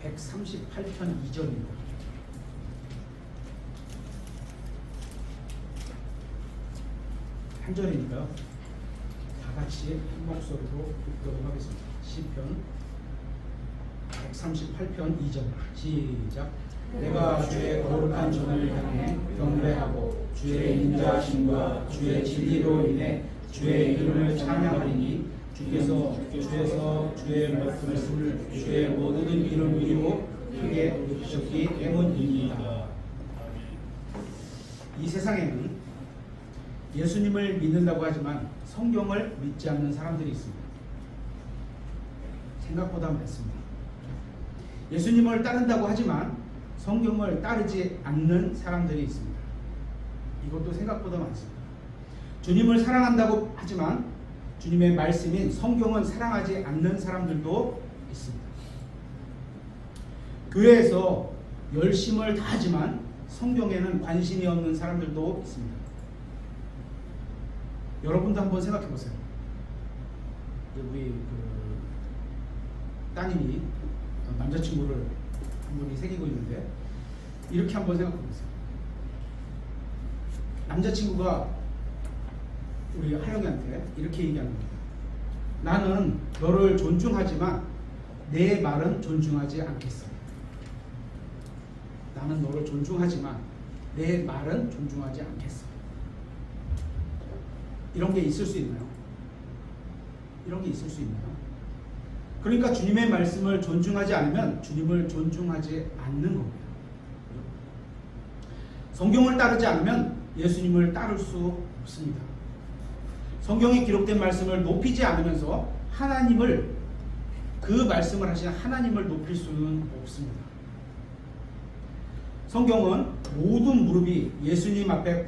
138편 2절입니다. 한 절이니까요. 다 같이 한 목소리로 읽도록 하겠습니다. 시편 138편 2절 시작. 내가 주의 거룩한 전을 향해 경배하고 주의 인자하심과 주의 진리로 인해 주의 이름을 찬양하리니 주께서 주의 말씀을 주의 모든 이름 위로 크게 높이셨기 때문입니다. 이 세상에는 예수님을 믿는다고 하지만 성경을 믿지 않는 사람들이 있습니다. 생각보다 많습니다. 예수님을 따른다고 하지만 성경을 따르지 않는 사람들이 있습니다. 이것도 생각보다 많습니다. 주님을 사랑한다고 하지만 주님의 말씀인 성경은 사랑하지 않는 사람들도 있습니다. 교회에서 열심을 다하지만 성경에는 관심이 없는 사람들도 있습니다. 여러분도 한번 생각해 보세요. 우리 따님이 남자친구를 한 분이 새기고 있는데 이렇게 한번 생각해 보세요. 남자친구가 우리 하영이한테 이렇게 얘기하는 겁니다. 나는 너를 존중하지만 내 말은 존중하지 않겠어. 나는 너를 존중하지만 내 말은 존중하지 않겠어. 이런 게 있을 수 있나요? 이런 게 있을 수 있나요? 그러니까 주님의 말씀을 존중하지 않으면 주님을 존중하지 않는 겁니다. 성경을 따르지 않으면 예수님을 따를 수 없습니다. 성경에 기록된 말씀을 높이지 않으면서 하나님을, 그 말씀을 하신 하나님을 높일 수는 없습니다. 성경은 모든 무릎이 예수님 앞에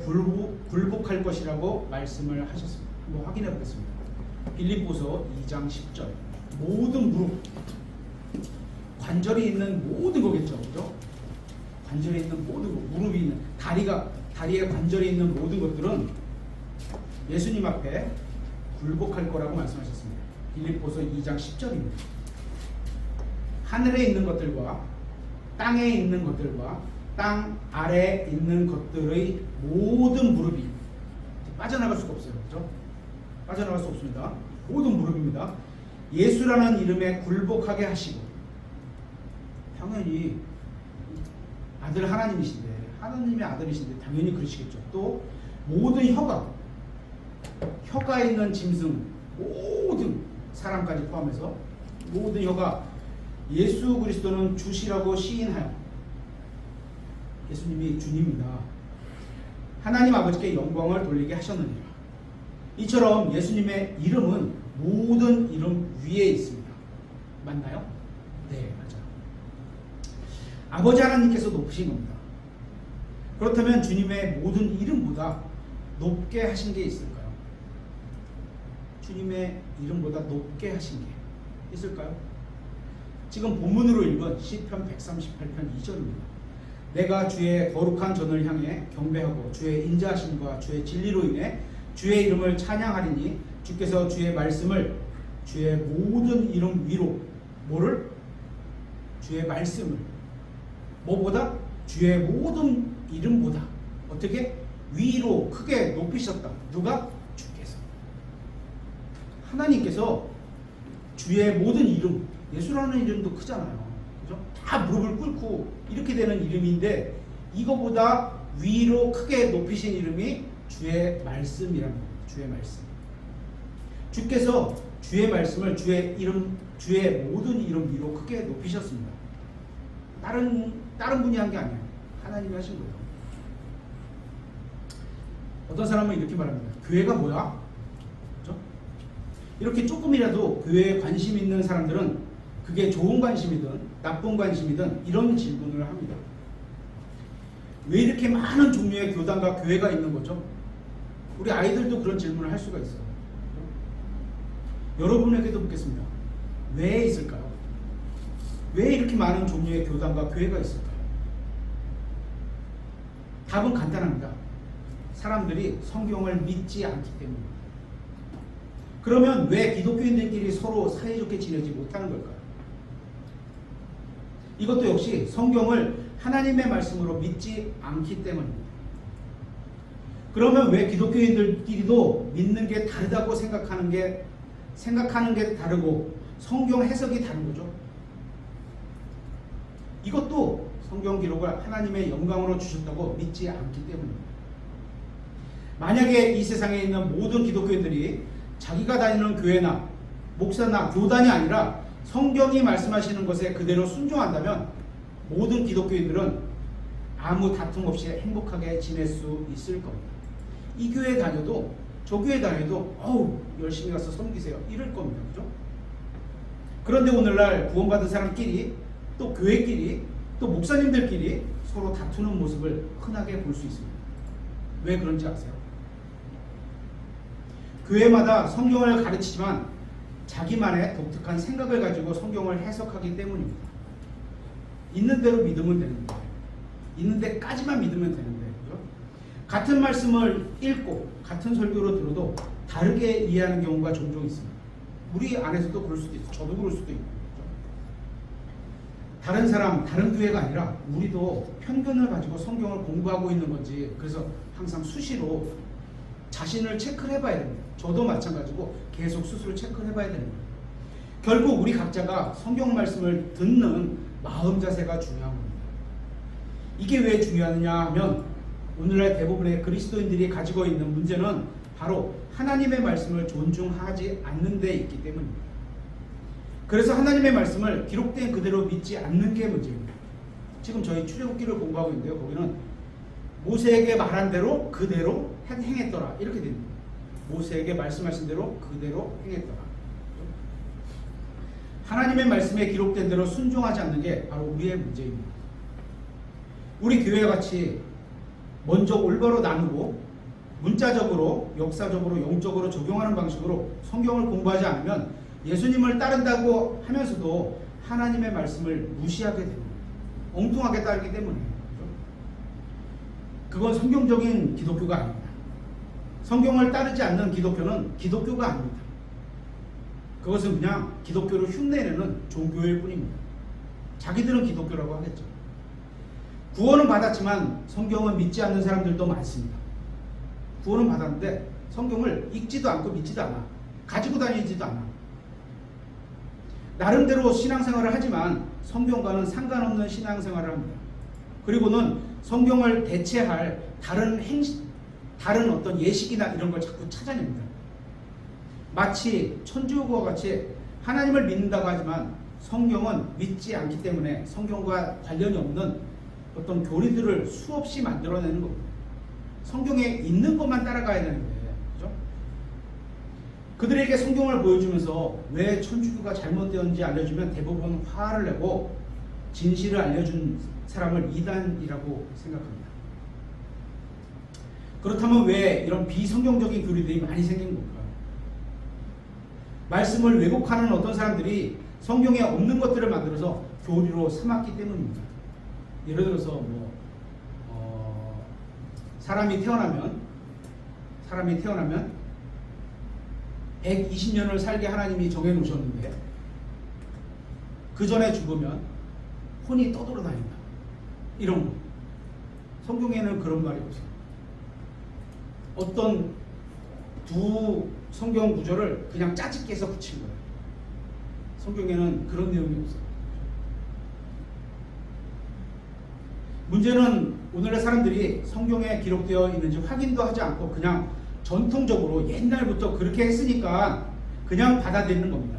굴복할 것이라고 말씀을 하셨습니다. 한번 확인해 보겠습니다. 빌립보서 2장 10절. 모든 무릎, 관절이 있는 모든 거겠죠, 그죠? 관절이 있는 모든 거, 무릎이 있는, 다리에 관절이 있는 모든 것들은 예수님 앞에 굴복할 거라고 말씀하셨습니다. 빌립보서 2장 10절입니다. 하늘에 있는 것들과 땅에 있는 것들과 땅 아래에 있는 것들의 모든 무릎이 빠져나갈 수가 없어요. 그렇죠? 빠져나갈 수 없습니다. 모든 무릎입니다. 예수라는 이름에 굴복하게 하시고, 당연히 아들 하나님이신데, 하나님의 아들이신데 당연히 그러시겠죠. 또 모든 혀가 있는 짐승, 모든 사람까지 포함해서 모든 혀가 예수 그리스도는 주시라고 시인하여, 예수님이 주님이다, 하나님 아버지께 영광을 돌리게 하셨느니라. 이처럼 예수님의 이름은 모든 이름 위에 있습니다. 맞나요? 네, 맞아요. 아버지 하나님께서 높으신 겁니다. 그렇다면 주님의 모든 이름보다 높게 하신 게 있을까요? 주님의 이름보다 높게 하신 게 있을까요? 지금 본문으로 읽은 시편 138편 2절입니다. 내가 주의 거룩한 전을 향해 경배하고 주의 인자하심과 주의 진리로 인해 주의 이름을 찬양하리니 주께서 주의 말씀을 주의 모든 이름 위로, 뭐를? 주의 말씀을 뭐보다? 주의 모든 이름보다 어떻게? 위로 크게 높이셨다. 누가? 주께서. 하나님께서 주의 모든 이름, 예수라는 이름도 크잖아요. 그죠? 다 무릎을 꿇고 이렇게 되는 이름인데 이거보다 위로 크게 높이신 이름이 주의 말씀이라는 겁니다. 주의 말씀. 주께서 주의 말씀을 주의 이름, 주의 모든 이름 위로 크게 높이셨습니다. 다른 분이 한 게 아니에요. 하나님이 하신 거예요. 어떤 사람은 이렇게 말합니다. 교회가 뭐야? 그렇죠? 이렇게 조금이라도 교회에 관심 있는 사람들은 그게 좋은 관심이든 나쁜 관심이든 이런 질문을 합니다. 왜 이렇게 많은 종류의 교단과 교회가 있는 거죠? 우리 아이들도 그런 질문을 할 수가 있어요. 여러분에게도 묻겠습니다. 왜 있을까요? 왜 이렇게 많은 종류의 교단과 교회가 있을까요? 답은 간단합니다. 사람들이 성경을 믿지 않기 때문입니다. 그러면 왜 기독교인들끼리 서로 사이좋게 지내지 못하는 걸까요? 이것도 역시 성경을 하나님의 말씀으로 믿지 않기 때문입니다. 그러면 왜 기독교인들끼리도 믿는 게 다르다고 생각하는 게 다르고 성경 해석이 다른 거죠? 이것도 성경 기록을 하나님의 영광으로 주셨다고 믿지 않기 때문입니다. 만약에 이 세상에 있는 모든 기독교인들이 자기가 다니는 교회나 목사나 교단이 아니라 성경이 말씀하시는 것에 그대로 순종한다면 모든 기독교인들은 아무 다툼 없이 행복하게 지낼 수 있을 겁니다. 이 교회 다녀도 저 교회 다녀도 열심히 가서 섬기세요 이럴 겁니다. 그죠? 그런데 오늘날 구원받은 사람끼리 또 교회끼리 또 목사님들끼리 서로 다투는 모습을 흔하게 볼 수 있습니다. 왜 그런지 아세요? 교회마다 성경을 가르치지만 자기만의 독특한 생각을 가지고 성경을 해석하기 때문입니다. 있는 대로 믿으면 되는 거예요. 있는 데까지만 믿으면 되는 거예요. 그죠? 같은 말씀을 읽고 같은 설교로 들어도 다르게 이해하는 경우가 종종 있습니다. 우리 안에서도 그럴 수도 있고 저도 그럴 수도 있고 그죠? 다른 사람, 다른 교회가 아니라 우리도 편견을 가지고 성경을 공부하고 있는 건지 그래서 항상 수시로 자신을 체크를 해봐야 됩니다. 저도 마찬가지고 계속 스스로 체크를 해봐야 됩니다. 결국 우리 각자가 성경 말씀을 듣는 마음 자세가 중요한 겁니다. 이게 왜 중요하느냐 하면 오늘날 대부분의 그리스도인들이 가지고 있는 문제는 바로 하나님의 말씀을 존중하지 않는 데 있기 때문입니다. 그래서 하나님의 말씀을 기록된 그대로 믿지 않는 게 문제입니다. 지금 저희 출애굽기를 공부하고 있는데요. 거기는 모세에게 말한 대로 그대로 행했더라 이렇게 됩니다. 모세에게 말씀하신 대로 그대로 행했더라. 하나님의 말씀에 기록된 대로 순종하지 않는 게 바로 우리의 문제입니다. 우리 교회와 같이 먼저 올바로 나누고 문자적으로 역사적으로 영적으로 적용하는 방식으로 성경을 공부하지 않으면 예수님을 따른다고 하면서도 하나님의 말씀을 무시하게 됩니다. 엉뚱하게 따르기 때문에. 그건 성경적인 기독교가 아닙니다. 성경을 따르지 않는 기독교는 기독교가 아닙니다. 그것은 그냥 기독교를 흉내내는 종교일 뿐입니다. 자기들은 기독교라고 하겠죠. 구원은 받았지만 성경은 믿지 않는 사람들도 많습니다. 구원은 받았는데 성경을 읽지도 않고 믿지도 않아. 가지고 다니지도 않아. 나름대로 신앙생활을 하지만 성경과는 상관없는 신앙생활을 합니다. 그리고는 성경을 대체할 다른 어떤 예식이나 이런 걸 자꾸 찾아냅니다. 마치 천주교와 같이 하나님을 믿는다고 하지만 성경은 믿지 않기 때문에 성경과 관련이 없는 어떤 교리들을 수없이 만들어내는 겁니다. 성경에 있는 것만 따라가야 되는데, 그죠? 그들에게 성경을 보여주면서 왜 천주교가 잘못되었는지 알려주면 대부분 화를 내고 진실을 알려준 사람을 이단이라고 생각합니다. 그렇다면 왜 이런 비성경적인 교리들이 많이 생긴 걸까요? 말씀을 왜곡하는 어떤 사람들이 성경에 없는 것들을 만들어서 교리로 삼았기 때문입니다. 예를 들어서 사람이 태어나면 120년을 살게 하나님이 정해 놓으셨는데 그 전에 죽으면 혼이 떠돌아다닌다. 이런 거. 성경에는 그런 말이 없어요. 어떤 두 성경 구절을 그냥 짜집기 해서 붙인 거예요. 성경에는 그런 내용이 없어요. 문제는 오늘의 사람들이 성경에 기록되어 있는지 확인도 하지 않고 그냥 전통적으로 옛날부터 그렇게 했으니까 그냥 받아들이는 겁니다.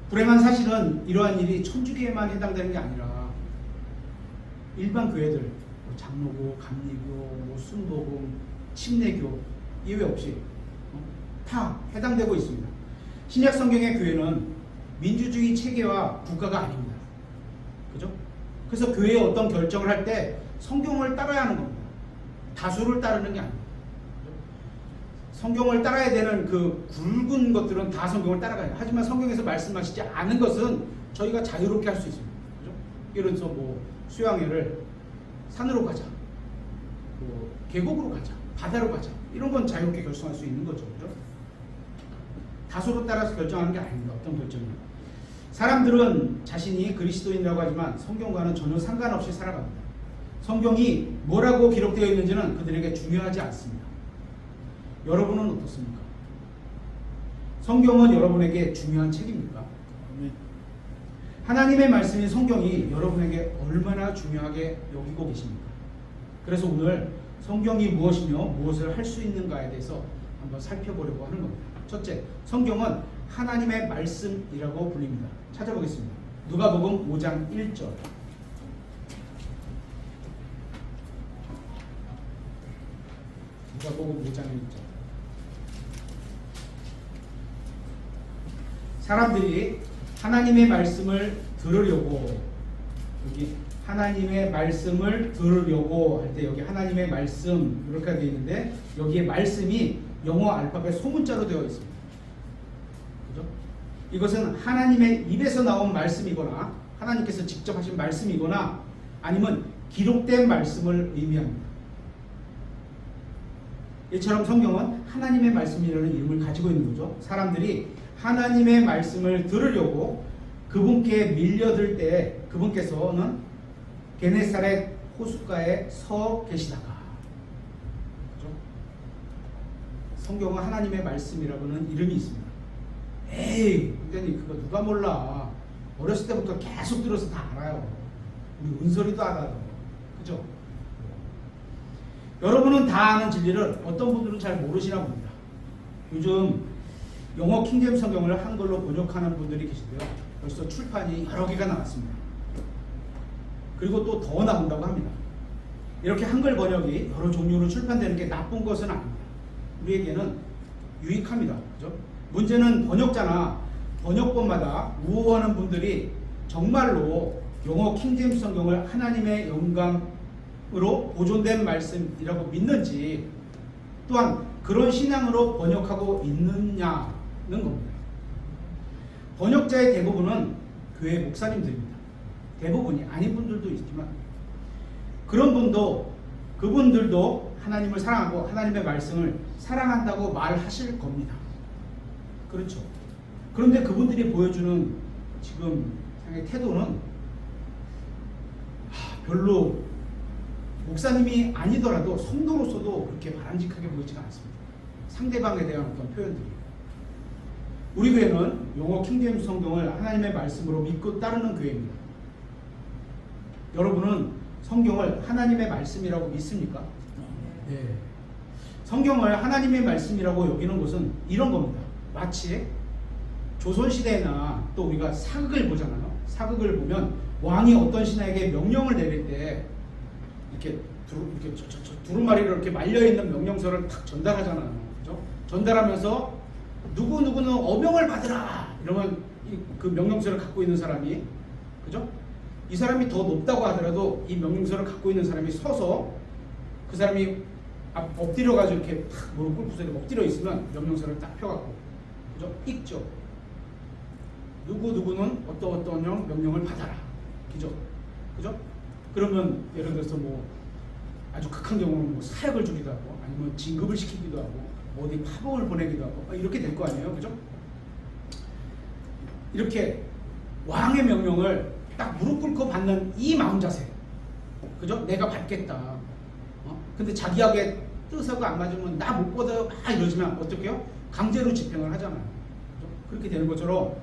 불행한 사실은 이러한 일이 천주교에만 해당되는 게 아니라 일반 교회들, 장로교, 감리교, 순복음, 침례교 예외 없이 다 해당되고 있습니다. 신약 성경의 교회는 민주주의 체계와 국가가 아닙니다. 그죠? 그래서 교회의 어떤 결정을 할 때 성경을 따라야 하는 겁니다. 다수를 따르는 게 아닙니다. 성경을 따라야 되는 그 굵은 것들은 다 성경을 따라가요. 하지만 성경에서 말씀하시지 않은 것은 저희가 자유롭게 할 수 있습니다. 그죠? 예를 들어서 수양회를 산으로 가자, 계곡으로 가자, 바다로 가자, 이런 건 자유롭게 결정할 수 있는 거죠. 그죠? 다수로 따라서 결정하는 게 아닙니다. 어떤 결정이요. 사람들은 자신이 그리스도인이라고 하지만 성경과는 전혀 상관없이 살아갑니다. 성경이 뭐라고 기록되어 있는지는 그들에게 중요하지 않습니다. 여러분은 어떻습니까? 성경은 여러분에게 중요한 책입니까? 하나님의 말씀인 성경이 여러분에게 얼마나 중요하게 여기고 계십니까? 그래서 오늘 성경이 무엇이며 무엇을 할 수 있는가에 대해서 한번 살펴보려고 하는 겁니다. 첫째, 성경은 하나님의 말씀이라고 불립니다. 찾아보겠습니다. 누가복음 5장 1절. 누가복음 5장 1절. 사람들이 하나님의 말씀을 들으려고, 여기 하나님의 말씀을 들으려고 할 때 여기 하나님의 말씀 이렇게 되어 있는데 여기에 말씀이 영어 알파벳 소문자로 되어 있습니다. 그죠? 이것은 하나님의 입에서 나온 말씀이거나 하나님께서 직접 하신 말씀이거나 아니면 기록된 말씀을 의미합니다. 이처럼 성경은 하나님의 말씀이라는 이름을 가지고 있는 거죠. 사람들이 하나님의 말씀을 들으려고 그분께 밀려들 때 그분께서는 게네사렛 호숫가에 서 계시다가, 그죠? 성경은 하나님의 말씀이라고는 이름이 있습니다. 에이, 근데 그거 누가 몰라? 어렸을 때부터 계속 들어서 다 알아요. 우리 은솔이도 알아요. 그죠? 여러분은 다 아는 진리를 어떤 분들은 잘 모르시나 봅니다. 요즘 영어 킹제임스 성경을 한글로 번역하는 분들이 계시고요. 벌써 출판이 여러 개가 나왔습니다. 그리고 또 더 나온다고 합니다. 이렇게 한글 번역이 여러 종류로 출판되는 게 나쁜 것은 아닙니다. 우리에게는 유익합니다. 그죠? 문제는 번역자나 번역본마다 우호하는 분들이 정말로 영어 킹제임스 성경을 하나님의 영감으로 보존된 말씀이라고 믿는지, 또한 그런 신앙으로 번역하고 있느냐는 겁니다. 번역자의 대부분은 교회 목사님들입니다. 대부분이 아닌 분들도 있지만 그분들도 하나님을 사랑하고 하나님의 말씀을 사랑한다고 말하실 겁니다. 그렇죠. 그런데 그분들이 보여주는 지금 태도는 별로 목사님이 아니더라도 성도로서도 그렇게 바람직하게 보이지가 않습니다. 상대방에 대한 어떤 표현들이. 우리 교회는 영어 킹제임스 성경을 하나님의 말씀으로 믿고 따르는 교회입니다. 여러분은 성경을 하나님의 말씀이라고 믿습니까? 네. 성경을 하나님의 말씀이라고 여기는 것은 이런 겁니다. 마치 조선시대나 또 우리가 사극을 보잖아요. 사극을 보면 왕이 어떤 신하에게 명령을 내릴 때 이렇게 두루마리로 이렇게 말려있는 명령서를 탁 전달하잖아요. 그죠? 전달하면서 누구누구는 어명을 받으라! 이러면 그 명령서를 갖고 있는 사람이, 그죠? 이 사람이 더 높다고 하더라도 이 명령서를 갖고 있는 사람이 서서 그 사람이 엎드려가지고 이렇게 탁 무릎 꿇고서 엎드려 있으면 명령서를 딱 펴갖고, 그죠? 읽죠. 누구는 어떤 명령을 받아라. 그죠? 그죠? 그러면 예를 들어서 뭐 아주 극한 경우는 뭐 사역을 주기도 하고 아니면 진급을 시키기도 하고 어디 파봉을 보내기도 하고 이렇게 될 거 아니에요. 그죠? 이렇게 왕의 명령을 딱 무릎 꿇고 받는 이 마음 자세. 그죠? 내가 받겠다. 근데 자기에게 뜻하고 안 맞으면 나 못 받아요. 막 이러시면 어떡해요? 강제로 집행을 하잖아요. 그죠? 그렇게 되는 것처럼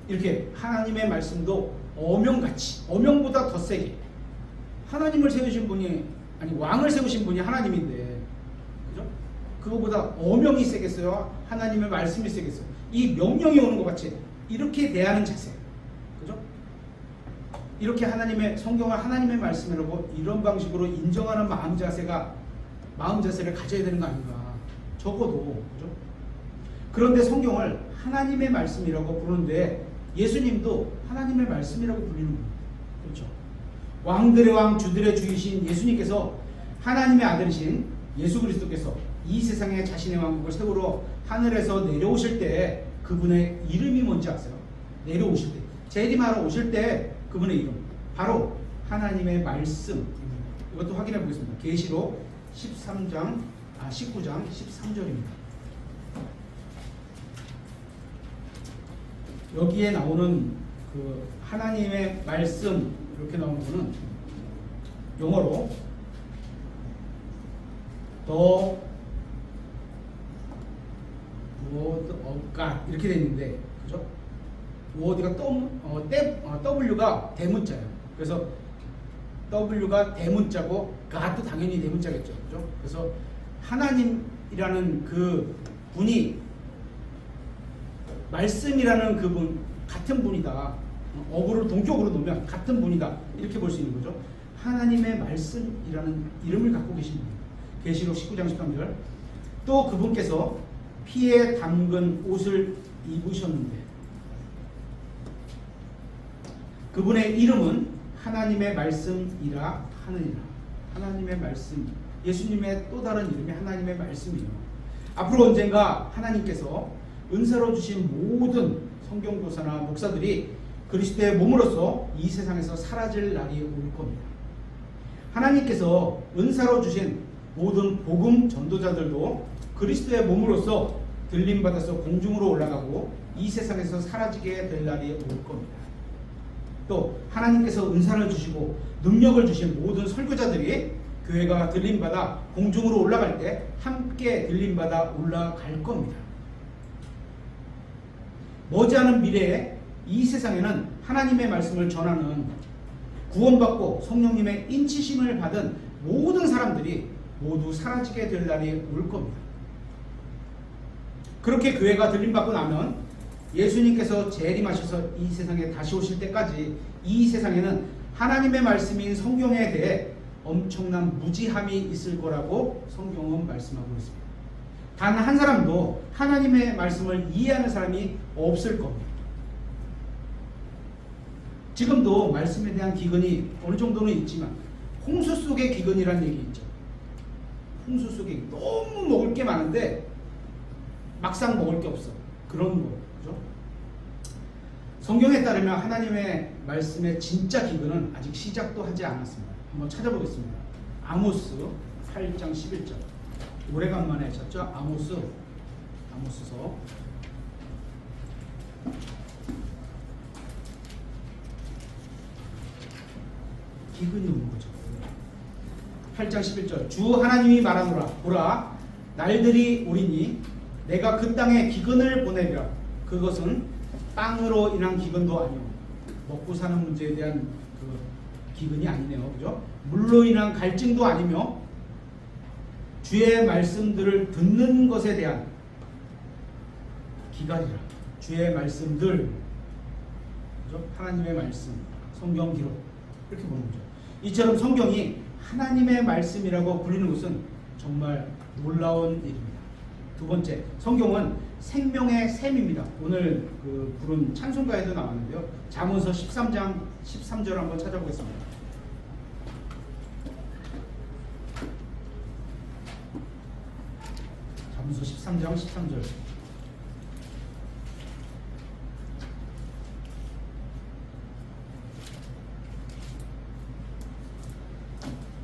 이렇게 하나님의 말씀도 어명같이, 어명보다 더 세게 하나님을 세우신 분이, 아니 왕을 세우신 분이 하나님인데, 그죠? 그거보다 어명이 세겠어요? 하나님의 말씀이 세겠어요? 이 명령이 오는 것 같이 이렇게 대하는 자세. 그죠? 이렇게 하나님의 성경을 하나님의 말씀이라고 이런 방식으로 인정하는 마음 자세를 가져야 되는 거 아닌가? 적어도. 그죠? 그런데 성경을 하나님의 말씀이라고 부르는데 예수님도 하나님의 말씀이라고 불리는 겁니다. 그렇죠? 왕들의 왕 주들의 주이신 예수님께서 하나님의 아들이신 예수 그리스도께서 이 세상에 자신의 왕국을 세우러 하늘에서 내려오실 때 그분의 이름이 뭔지 아세요? 내려오실 때, 재림하러 오실 때 그분의 이름 바로 하나님의 말씀입니다. 이것도 확인해 보겠습니다. 계시록 19장 13절입니다. 여기에 나오는 그 하나님의 말씀 이렇게 나오는 거는 영어로 The Word of God 이렇게 돼 있는데, 그죠? word가 W가 대문자예요. 그래서 W가 대문자고 God도 당연히 대문자겠죠, 그죠? 그래서 하나님이라는 그 분이 말씀이라는 그분 같은 분이다. 어구를 동격으로 놓으면 같은 분이다. 이렇게 볼 수 있는 거죠. 하나님의 말씀이라는 이름을 갖고 계신 분. 계시록 19장 13절. 또 그분께서 피에 담근 옷을 입으셨는데 그분의 이름은 하나님의 말씀이라 하느니라. 하나님의 말씀. 예수님의 또 다른 이름이 하나님의 말씀이에요. 앞으로 언젠가 하나님께서 은사로 주신 모든 성경교사나 목사들이 그리스도의 몸으로서 이 세상에서 사라질 날이 올 겁니다. 하나님께서 은사로 주신 모든 복음 전도자들도 그리스도의 몸으로서 들림받아서 공중으로 올라가고 이 세상에서 사라지게 될 날이 올 겁니다. 또 하나님께서 은사를 주시고 능력을 주신 모든 설교자들이 교회가 들림받아 공중으로 올라갈 때 함께 들림받아 올라갈 겁니다. 머지않은 미래에 이 세상에는 하나님의 말씀을 전하는 구원받고 성령님의 인치심을 받은 모든 사람들이 모두 사라지게 될 날이 올 겁니다. 그렇게 교회가 들림받고 나면 예수님께서 재림하셔서 이 세상에 다시 오실 때까지 이 세상에는 하나님의 말씀인 성경에 대해 엄청난 무지함이 있을 거라고 성경은 말씀하고 있습니다. 단 한 사람도 하나님의 말씀을 이해하는 사람이 없을 겁니다. 지금도 말씀에 대한 기근이 어느 정도는 있지만 홍수 속의 기근이라는 얘기 있죠. 홍수 속에 너무 먹을 게 많은데 막상 먹을 게 없어. 그런 거, 그죠? 성경에 따르면 하나님의 말씀의 진짜 기근은 아직 시작도 하지 않았습니다. 한번 찾아보겠습니다. 아모스 8장 11절. 오래간만에 찾죠? 아모스서 기근이 오는 거죠. 8장 11절. 주 하나님이 말하노라. 보라, 날들이 오리니 내가 그 땅에 기근을 보내리라. 그것은 땅으로 인한 기근도 아니오. 먹고 사는 문제에 대한 그 기근이 아니네요. 그죠? 물로 인한 갈증도 아니며 주의 말씀들을 듣는 것에 대한 기간이라. 주의 말씀들, 그죠? 하나님의 말씀, 성경 기록 이렇게 보는 거죠. 이처럼 성경이 하나님의 말씀이라고 불리는 것은 정말 놀라운 일입니다. 두 번째, 성경은 생명의 샘입니다. 오늘 그 부른 찬송가에도 나왔는데요. 잠언서 13장 13절 한번 찾아보겠습니다. 잠언서 13장 13절.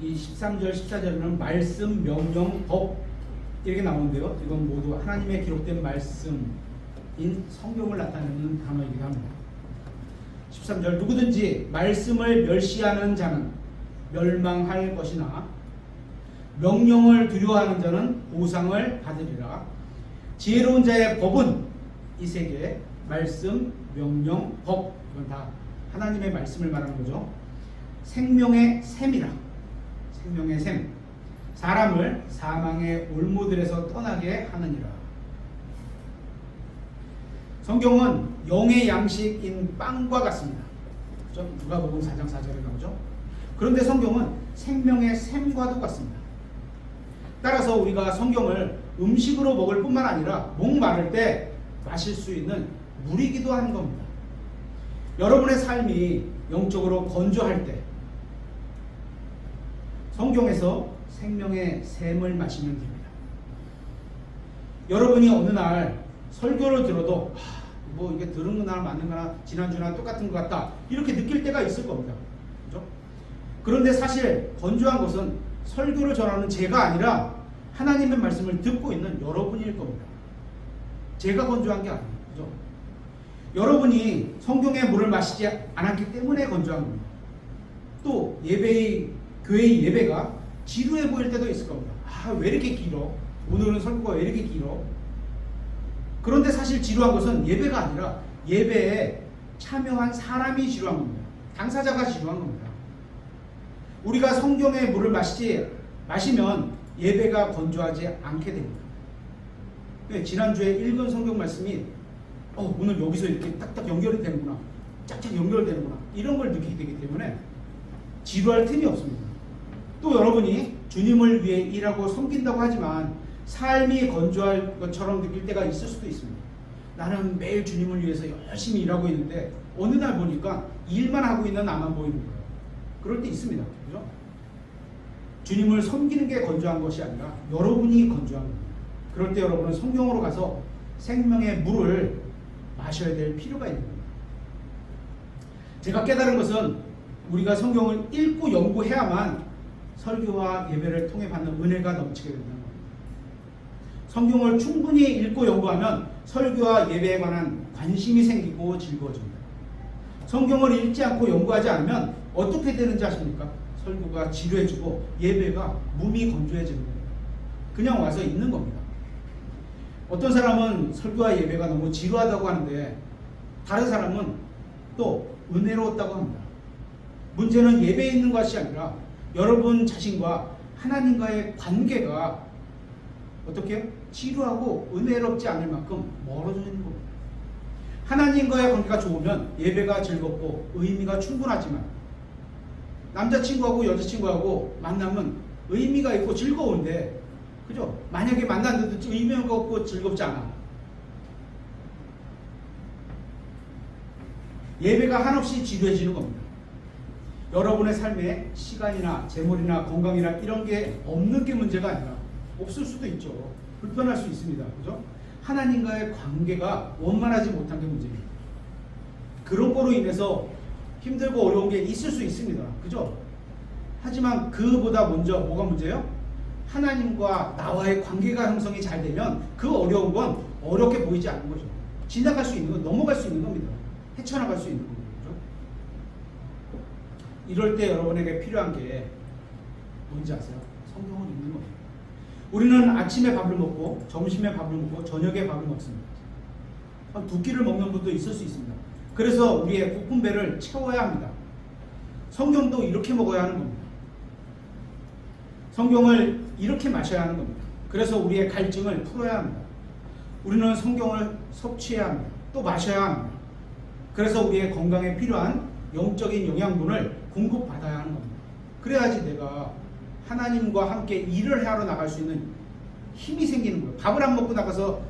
이 13절 14절에는 말씀, 명령, 법 이렇게 나오는데요. 이건 모두 하나님의 기록된 말씀인 성경을 나타내는 단어이기도 합니다. 13절. 누구든지 말씀을 멸시하는 자는 멸망할 것이나 명령을 두려워하는 자는 보상을 받으리라. 지혜로운 자의 법은 이 세계 말씀, 명령, 법, 이건 다 하나님의 말씀을 말하는 거죠. 생명의 샘이라. 생명의 샘. 사람을 사망의 올무들에서 떠나게 하느니라. 성경은 영의 양식인 빵과 같습니다. 누가복음 4장 4절에 나오죠. 그런데 성경은 생명의 샘과도 같습니다. 따라서 우리가 성경을 음식으로 먹을 뿐만 아니라 목 마를 때 마실 수 있는 물이기도 하는 겁니다. 여러분의 삶이 영적으로 건조할 때 성경에서 생명의 샘을 마시면 됩니다. 여러분이 어느 날 설교를 들어도 뭐 이게 들은 거나 맞는 거나 지난주나 똑같은 것 같다 이렇게 느낄 때가 있을 겁니다. 그렇죠? 그런데 사실 건조한 것은 설교를 전하는 제가 아니라 하나님의 말씀을 듣고 있는 여러분일 겁니다. 제가 건조한 게 아니에요. 그렇죠? 여러분이 성경의 물을 마시지 않았기 때문에 건조한 겁니다. 또 교회의 예배가 지루해 보일 때도 있을 겁니다. 왜 이렇게 길어? 오늘은 설교가 왜 이렇게 길어? 그런데 사실 지루한 것은 예배가 아니라 예배에 참여한 사람이 지루한 겁니다. 당사자가 지루한 겁니다. 우리가 성경의 물을 마시면 예배가 건조하지 않게 됩니다. 지난주에 읽은 성경 말씀이 오늘 여기서 이렇게 딱딱 연결이 되는구나, 짝짝 연결되는구나, 이런 걸 느끼게 되기 때문에 지루할 틈이 없습니다. 또 여러분이 주님을 위해 일하고 섬긴다고 하지만 삶이 건조할 것처럼 느낄 때가 있을 수도 있습니다. 나는 매일 주님을 위해서 열심히 일하고 있는데 어느 날 보니까 일만 하고 있는 나만 보이는 거예요. 그럴 때 있습니다. 그죠? 주님을 섬기는 게 건조한 것이 아니라 여러분이 건조한 겁니다. 그럴 때 여러분은 성경으로 가서 생명의 물을 마셔야 될 필요가 있는 겁니다. 제가 깨달은 것은 우리가 성경을 읽고 연구해야만 설교와 예배를 통해 받는 은혜가 넘치게 된다는 겁니다. 성경을 충분히 읽고 연구하면 설교와 예배에 관한 관심이 생기고 즐거워집니다. 성경을 읽지 않고 연구하지 않으면 어떻게 되는지 아십니까? 설교가 지루해지고 예배가 몸이 건조해지는 겁니다. 그냥 와서 있는 겁니다. 어떤 사람은 설교와 예배가 너무 지루하다고 하는데 다른 사람은 또 은혜로웠다고 합니다. 문제는 예배에 있는 것이 아니라 여러분 자신과 하나님과의 관계가 어떻게 지루하고 은혜롭지 않을 만큼 멀어져 있는 겁니다. 하나님과의 관계가 좋으면 예배가 즐겁고 의미가 충분하지만 남자친구하고 여자친구하고 만나면 의미가 있고 즐거운데, 그죠? 만약에 만났는데 의미가 없고 즐겁지 않아. 예배가 한없이 지루해지는 겁니다. 여러분의 삶에 시간이나 재물이나 건강이나 이런 게 없는 게 문제가 아니라 없을 수도 있죠. 불편할 수 있습니다. 그죠? 하나님과의 관계가 원만하지 못한 게 문제입니다. 그런 거로 인해서 힘들고 어려운 게 있을 수 있습니다. 그죠? 하지만 그보다 먼저 뭐가 문제예요? 하나님과 나와의 관계가 형성이 잘 되면 그 어려운 건 어렵게 보이지 않는 거죠. 지나갈 수 있는 건, 넘어갈 수 있는 겁니다. 헤쳐나갈 수 있는 겁니다. 그죠? 이럴 때 여러분에게 필요한 게 뭔지 아세요? 성경을 읽는 겁니다. 우리는 아침에 밥을 먹고 점심에 밥을 먹고 저녁에 밥을 먹습니다. 두 끼를 먹는 분도 있을 수 있습니다. 그래서 우리의 고픈 배를 채워야 합니다. 성경도 이렇게 먹어야 하는 겁니다. 성경을 이렇게 마셔야 하는 겁니다. 그래서 우리의 갈증을 풀어야 합니다. 우리는 성경을 섭취해야 합니다. 또 마셔야 합니다. 그래서 우리의 건강에 필요한 영적인 영양분을 공급받아야 하는 겁니다. 그래야지 내가 하나님과 함께 일을 하러 나갈 수 있는 힘이 생기는 거예요. 밥을 안 먹고 나가서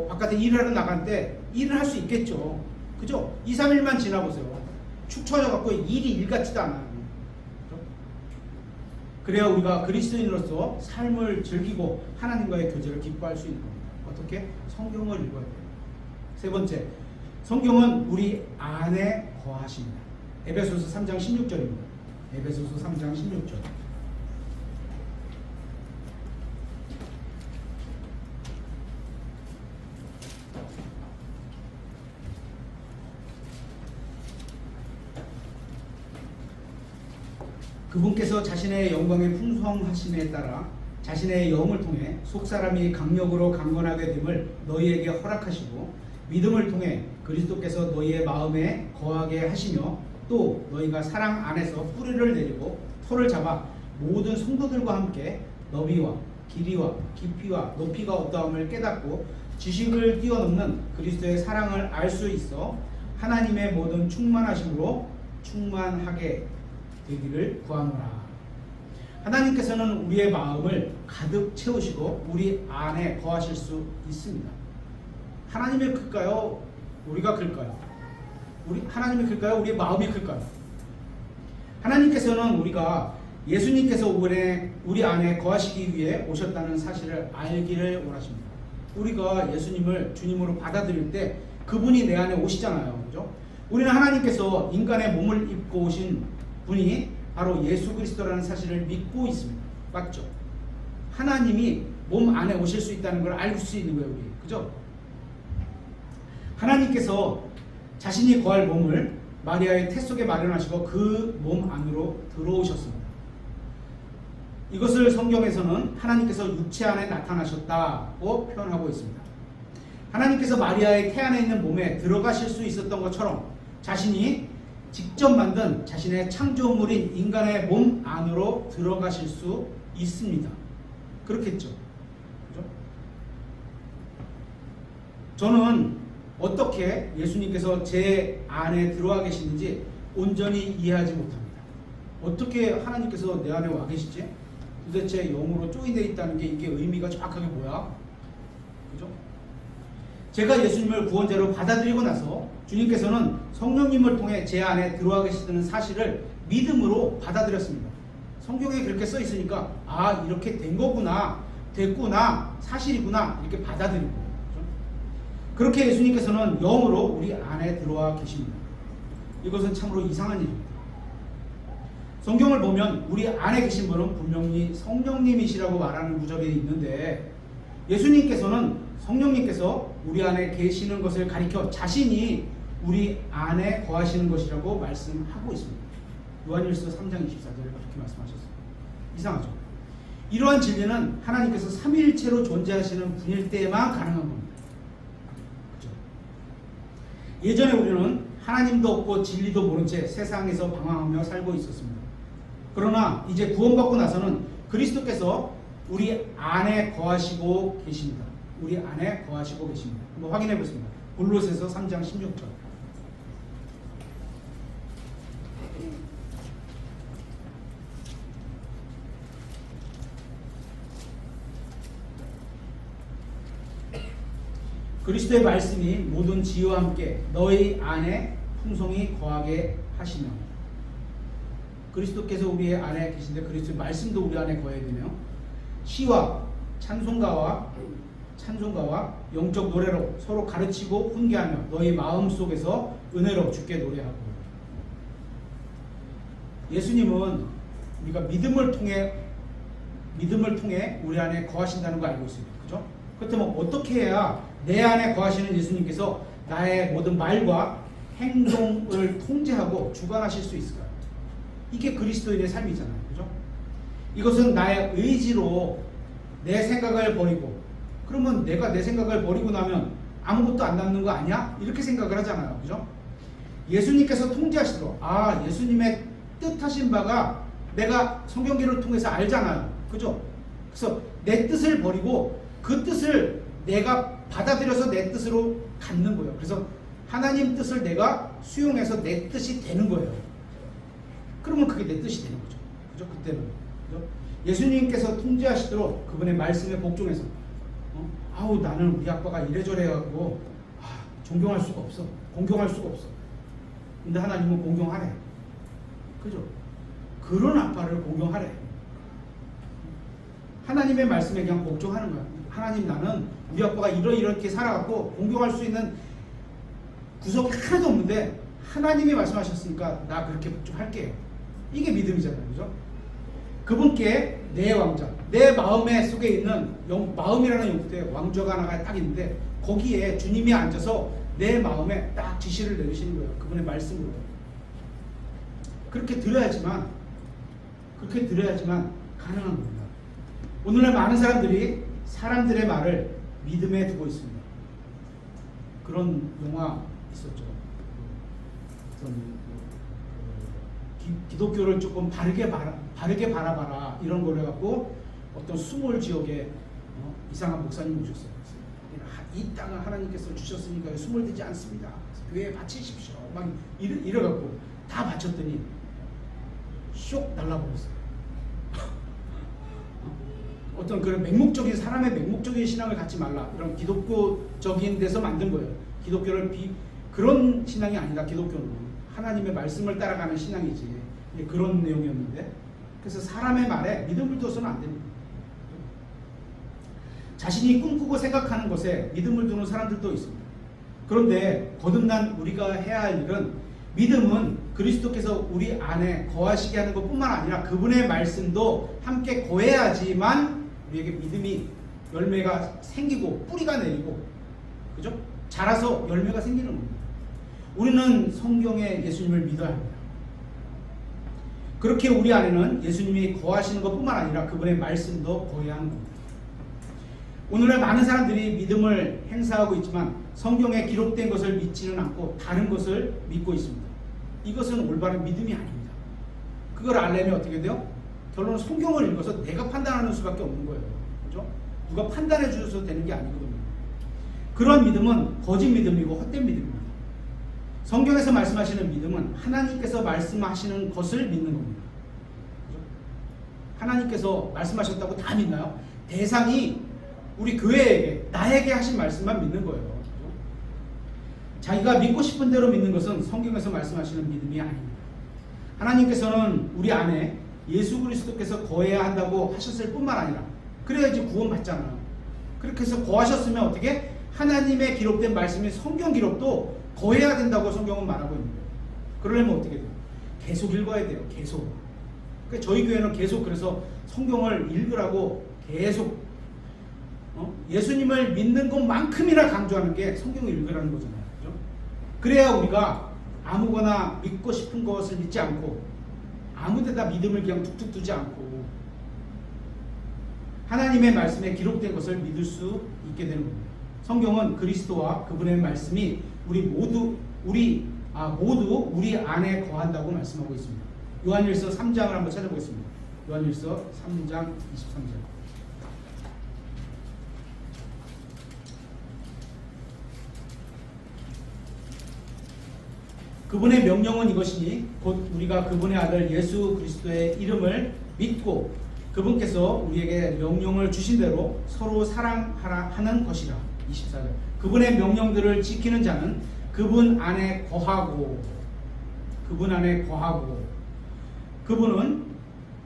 바깥에 일을 하러 나갈 때 일을 할 수 있겠죠. 그죠? 2, 3일만 지나보세요. 축 처져갖고 일이 일 같지도 않아요. 그죠? 그래야 우리가 그리스도인으로서 삶을 즐기고 하나님과의 교제를 기뻐할 수 있는 겁니다. 어떻게? 성경을 읽어야 돼요. 세 번째, 성경은 우리 안에 거하십니다. 에베소서 3장 16절입니다. 에베소서 3장 16절. 그분께서 자신의 영광의 풍성하심에 따라 자신의 영을 통해 속사람이 강력으로 강건하게 됨을 너희에게 허락하시고 믿음을 통해 그리스도께서 너희의 마음에 거하게 하시며 또 너희가 사랑 안에서 뿌리를 내리고 터를 잡아 모든 성도들과 함께 너비와 길이와 깊이와 높이가 어떠함을 깨닫고 지식을 뛰어넘는 그리스도의 사랑을 알 수 있어 하나님의 모든 충만하심으로 충만하게 되기를 구하노라. 하나님께서는 우리의 마음을 가득 채우시고 우리 안에 거하실 수 있습니다. 하나님이 클까요? 우리가 클까요? 하나님이 클까요? 우리의 마음이 클까요? 하나님께서는 우리가 예수님께서 우리 안에 거하시기 위해 오셨다는 사실을 알기를 원하십니다. 우리가 예수님을 주님으로 받아들일 때 그분이 내 안에 오시잖아요. 그죠? 우리는 하나님께서 인간의 몸을 입고 오신 분이 바로 예수 그리스도라는 사실을 믿고 있습니다. 맞죠? 하나님이 몸 안에 오실 수 있다는 걸 알 수 있는 거예요. 우리. 그죠? 하나님께서 자신이 거할 몸을 마리아의 태 속에 마련하시고 그 몸 안으로 들어오셨습니다. 이것을 성경에서는 하나님께서 육체 안에 나타나셨다고 표현하고 있습니다. 하나님께서 마리아의 태 안에 있는 몸에 들어가실 수 있었던 것처럼 자신이 직접 만든 자신의 창조물인 인간의 몸 안으로 들어가실 수 있습니다. 그렇겠죠? 그죠? 저는 어떻게 예수님께서 제 안에 들어와 계시는지 온전히 이해하지 못합니다. 어떻게 하나님께서 내 안에 와 계시지? 도대체 영으로 조인되어 있다는 게 이게 의미가 정확하게 뭐야? 그죠? 제가 예수님을 구원자로 받아들이고 나서 주님께서는 성령님을 통해 제 안에 들어와 계시다는 사실을 믿음으로 받아들였습니다. 성경에 그렇게 써 있으니까 아 이렇게 된 거구나, 됐구나, 사실이구나 이렇게 받아들이고 그렇죠? 그렇게 예수님께서는 영으로 우리 안에 들어와 계십니다. 이것은 참으로 이상한 일입니다. 성경을 보면 우리 안에 계신 분은 분명히 성령님이시라고 말하는 구절이 있는데 예수님께서는 성령님께서 우리 안에 계시는 것을 가리켜 자신이 우리 안에 거하시는 것이라고 말씀하고 있습니다. 요한일서 3장 24절에 그렇게 말씀하셨습니다. 이상하죠? 이러한 진리는 하나님께서 삼위일체로 존재하시는 분일 때에만 가능한 겁니다. 그렇죠? 예전에 우리는 하나님도 없고 진리도 모른 채 세상에서 방황하며 살고 있었습니다. 그러나 이제 구원받고 나서는 그리스도께서 우리 안에 거하시고 계십니다. 우리 안에 거하시고 계십니다. 한번 확인해 보겠습니다. 골로새서 3장 16절. 그리스도의 말씀이 모든 지혜와 함께 너희 안에 풍성히 거하게 하시며. 그리스도께서 우리 안에 계신데 그리스도의 말씀도 우리 안에 거해야 되며 시와 찬송가와 영적 노래로 서로 가르치고 훈계하며 너희 마음속에서 은혜로 주께 노래하고. 예수님은 우리가 믿음을 통해 우리 안에 거하신다는 거 알고 있습니다. 그죠? 그렇다면 어떻게 해야 내 안에 거하시는 예수님께서 나의 모든 말과 행동을 통제하고 주관하실 수 있을까요? 이게 그리스도인의 삶이잖아요. 그죠? 이것은 나의 의지로 내 생각을 버리고 그러면 내가 내 생각을 버리고 나면 아무것도 안 남는 거 아니야? 이렇게 생각을 하잖아요. 그죠? 예수님께서 통제하시도록 예수님의 뜻하신 바가 내가 성경기를 통해서 알잖아요. 그죠? 그래서 내 뜻을 버리고 그 뜻을 내가 받아들여서 내 뜻으로 갖는 거예요. 그래서 하나님 뜻을 내가 수용해서 내 뜻이 되는 거예요. 그러면 그게 내 뜻이 되는 거죠. 그죠? 그때는. 그죠? 예수님께서 통제하시도록 그분의 말씀에 복종해서 나는 우리 아빠가 이래저래 해갖고 존경할 수가 없어. 공경할 수가 없어. 근데 하나님은 공경하래. 그죠? 그런 아빠를 공경하래. 하나님의 말씀에 그냥 복종하는 거야. 하나님 나는 우리 아빠가 이렇게 살아갖고 공경할 수 있는 구석이 하나도 없는데 하나님이 말씀하셨으니까 나 그렇게 복종할게요. 이게 믿음이잖아요. 그죠? 그분께 내 왕자, 내 마음에 속에 있는 마음이라는 용태에 왕좌가 하나가 딱 있는데 거기에 주님이 앉아서 내 마음에 딱 지시를 내리시는 거예요. 그분의 말씀으로. 그렇게 들어야지만 가능한 겁니다. 오늘날 많은 사람들이 사람들의 말을 믿음에 두고 있습니다. 그런 영화 있었죠. 기독교를 조금 바르게 바라봐라 이런 걸 해갖고 어떤 수몰 지역에 이상한 목사님 오셨어요. 이 땅을 하나님께서 주셨으니까 수몰되지 않습니다. 교회에 바치십시오. 막 이래갖고 다 바쳤더니 쇽 날라버렸어요. 어떤 그런 맹목적인 사람의 맹목적인 신앙을 갖지 말라 이런 기독교적인 데서 만든 거예요. 기독교를 그런 신앙이 아니다. 기독교는 하나님의 말씀을 따라가는 신앙이지. 그런 내용이었는데 그래서 사람의 말에 믿음을 둬서는 안 됩니다. 자신이 꿈꾸고 생각하는 것에 믿음을 두는 사람들도 있습니다. 그런데 거듭난 우리가 해야 할 일은 믿음은 그리스도께서 우리 안에 거하시게 하는 것뿐만 아니라 그분의 말씀도 함께 거해야지만 우리에게 믿음이 열매가 생기고 뿌리가 내리고 그죠? 자라서 열매가 생기는 겁니다. 우리는 성경의 예수님을 믿어야 합니다. 그렇게 우리 안에는 예수님이 거하시는 것뿐만 아니라 그분의 말씀도 거해야 하는 겁니다. 오늘날 많은 사람들이 믿음을 행사하고 있지만 성경에 기록된 것을 믿지는 않고 다른 것을 믿고 있습니다. 이것은 올바른 믿음이 아닙니다. 그걸 알려면 어떻게 돼요? 결론은 성경을 읽어서 내가 판단하는 수밖에 없는 거예요. 그죠? 누가 판단해 주셔서 되는 게 아니거든요. 그런 믿음은 거짓 믿음이고 헛된 믿음입니다. 성경에서 말씀하시는 믿음은 하나님께서 말씀하시는 것을 믿는 겁니다. 그죠? 하나님께서 말씀하셨다고 다 믿나요? 대상이 우리 교회에게, 나에게 하신 말씀만 믿는 거예요. 그죠? 자기가 믿고 싶은 대로 믿는 것은 성경에서 말씀하시는 믿음이 아닙니다. 하나님께서는 우리 안에 예수 그리스도께서 거해야 한다고 하셨을 뿐만 아니라 그래야지 구원 받잖아요. 그렇게 해서 거하셨으면 어떻게? 하나님의 기록된 말씀이 성경 기록도 거해야 된다고 성경은 말하고 있는 거예요. 그러려면 어떻게 돼요? 계속 읽어야 돼요. 계속. 그러니까 저희 교회는 계속 그래서 성경을 읽으라고 계속 예수님을 믿는 것만큼이나 강조하는 게 성경을 읽으라는 거잖아요. 그죠? 그래야 우리가 아무거나 믿고 싶은 것을 믿지 않고 아무데다 믿음을 그냥 툭툭 두지 않고 하나님의 말씀에 기록된 것을 믿을 수 있게 되는 겁니다. 성경은 그리스도와 그분의 말씀이 모두 우리 안에 거한다고 말씀하고 있습니다. 요한일서 3장을 한번 찾아보겠습니다. 요한일서 3장 23절. 그분의 명령은 이것이니 곧 우리가 그분의 아들 예수 그리스도의 이름을 믿고 그분께서 우리에게 명령을 주신 대로 서로 사랑하라 하는 것이라. 24절. 그분의 명령들을 지키는 자는 그분 안에 거하고 그분은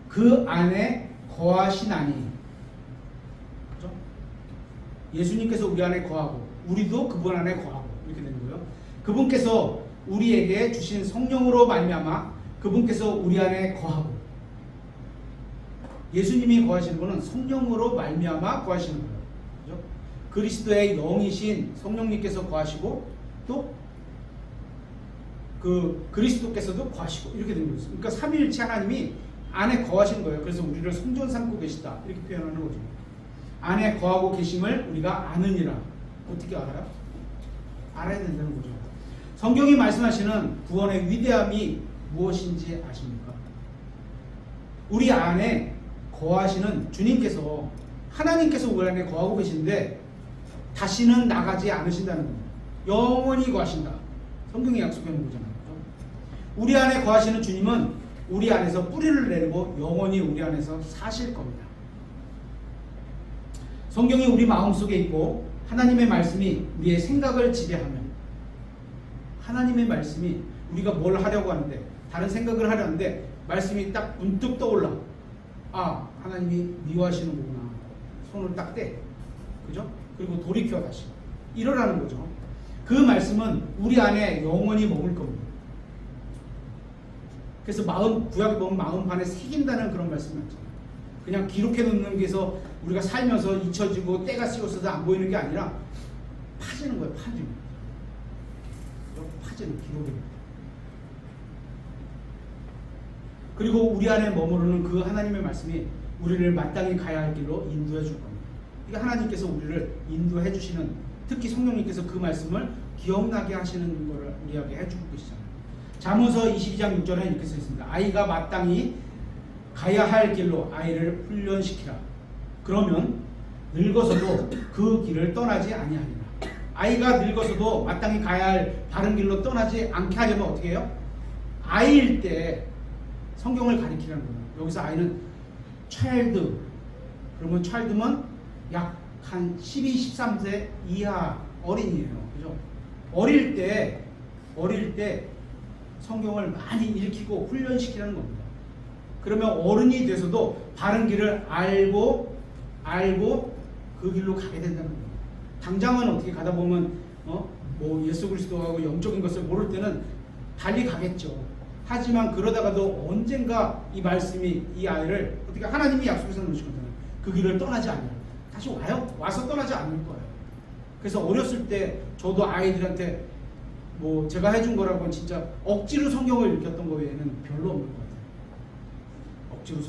그 안에 거하시나니. 그죠? 예수님께서 우리 안에 거하고 우리도 그분 안에 거하고 이렇게 되는 거예요. 그분께서 우리에게 주신 성령으로 말미암아 그분께서 우리 안에 거하고, 예수님이 거하시는 분은 성령으로 말미암아 거하시는 거예요. 그죠? 그리스도의 영이신 성령님께서 거하시고 또 그 그리스도께서도 거하시고 이렇게 된 거예요. 그러니까 삼위일체 하나님이 안에 거하시는 거예요. 그래서 우리를 성전 삼고 계시다 이렇게 표현하는 거죠. 안에 거하고 계심을 우리가 아느니라. 어떻게 알아요? 알아야 된다는 거죠. 성경이 말씀하시는 구원의 위대함이 무엇인지 아십니까? 우리 안에 거하시는 주님께서, 하나님께서 우리 안에 거하고 계신데 다시는 나가지 않으신다는 겁니다. 영원히 거하신다. 성경이 약속해 놓은 거잖아요. 우리 안에 거하시는 주님은 우리 안에서 뿌리를 내리고 영원히 우리 안에서 사실 겁니다. 성경이 우리 마음속에 있고 하나님의 말씀이 우리의 생각을 지배하면, 하나님의 말씀이 우리가 뭘 하려고 하는데, 다른 생각을 하려는데 말씀이 딱 문득 떠올라. 아, 하나님이 미워하시는 거구나. 손을 딱 떼. 그죠? 그리고 돌이켜 다시. 이러라는 거죠. 그 말씀은 우리 안에 영원히 머물 겁니다. 그래서 구약에 보면 마음판에 새긴다는 그런 말씀이 있잖아요. 그냥 기록해 놓는 게서 우리가 살면서 잊혀지고 때가 씌워서도 안 보이는 게 아니라 파지는 거예요. 파지는 기록입니다. 그리고 우리 안에 머무르는 그 하나님의 말씀이 우리를 마땅히 가야 할 길로 인도해 줄 겁니다. 이게 하나님께서 우리를 인도해 주시는, 특히 성령님께서 그 말씀을 기억나게 하시는 것을 우리에게 해주고 계시잖아요. 잠언서 22장 6절에 이렇게 써 있습니다. 아이가 마땅히 가야 할 길로 아이를 훈련시키라. 그러면 늙어서도 그 길을 떠나지 아니하리라. 아이가 늙어서도 마땅히 가야 할 바른 길로 떠나지 않게 하려면 어떻게 해요? 아이일 때 성경을 가리키라는 거예요. 여기서 아이는 차일드, 그러면 차일드면 약 한 12, 13세 이하 어린이에요. 그죠? 어릴 때 성경을 많이 읽히고 훈련시키라는 겁니다. 그러면 어른이 돼서도 바른 길을 알고 그 길로 가게 된다는 겁니다. 당장은 어떻게 가다 보면 뭐 예수 그리스도하고 영적인 것을 모를 때는 달리 가겠죠. 하지만 그러다가도 언젠가 이 말씀이 이 아이를 어떻게 하나님이 약속해서 놓으시거든요. 그 길을 떠나지 않아요. 다시 와서 떠나지 않을 거예요. 그래서 어렸을 때 저도 아이들한테 뭐 제가 해준 거라고는 진짜 억지로 성경을 읽혔던 거 외에는 별로 없는 것 같아요. 억지로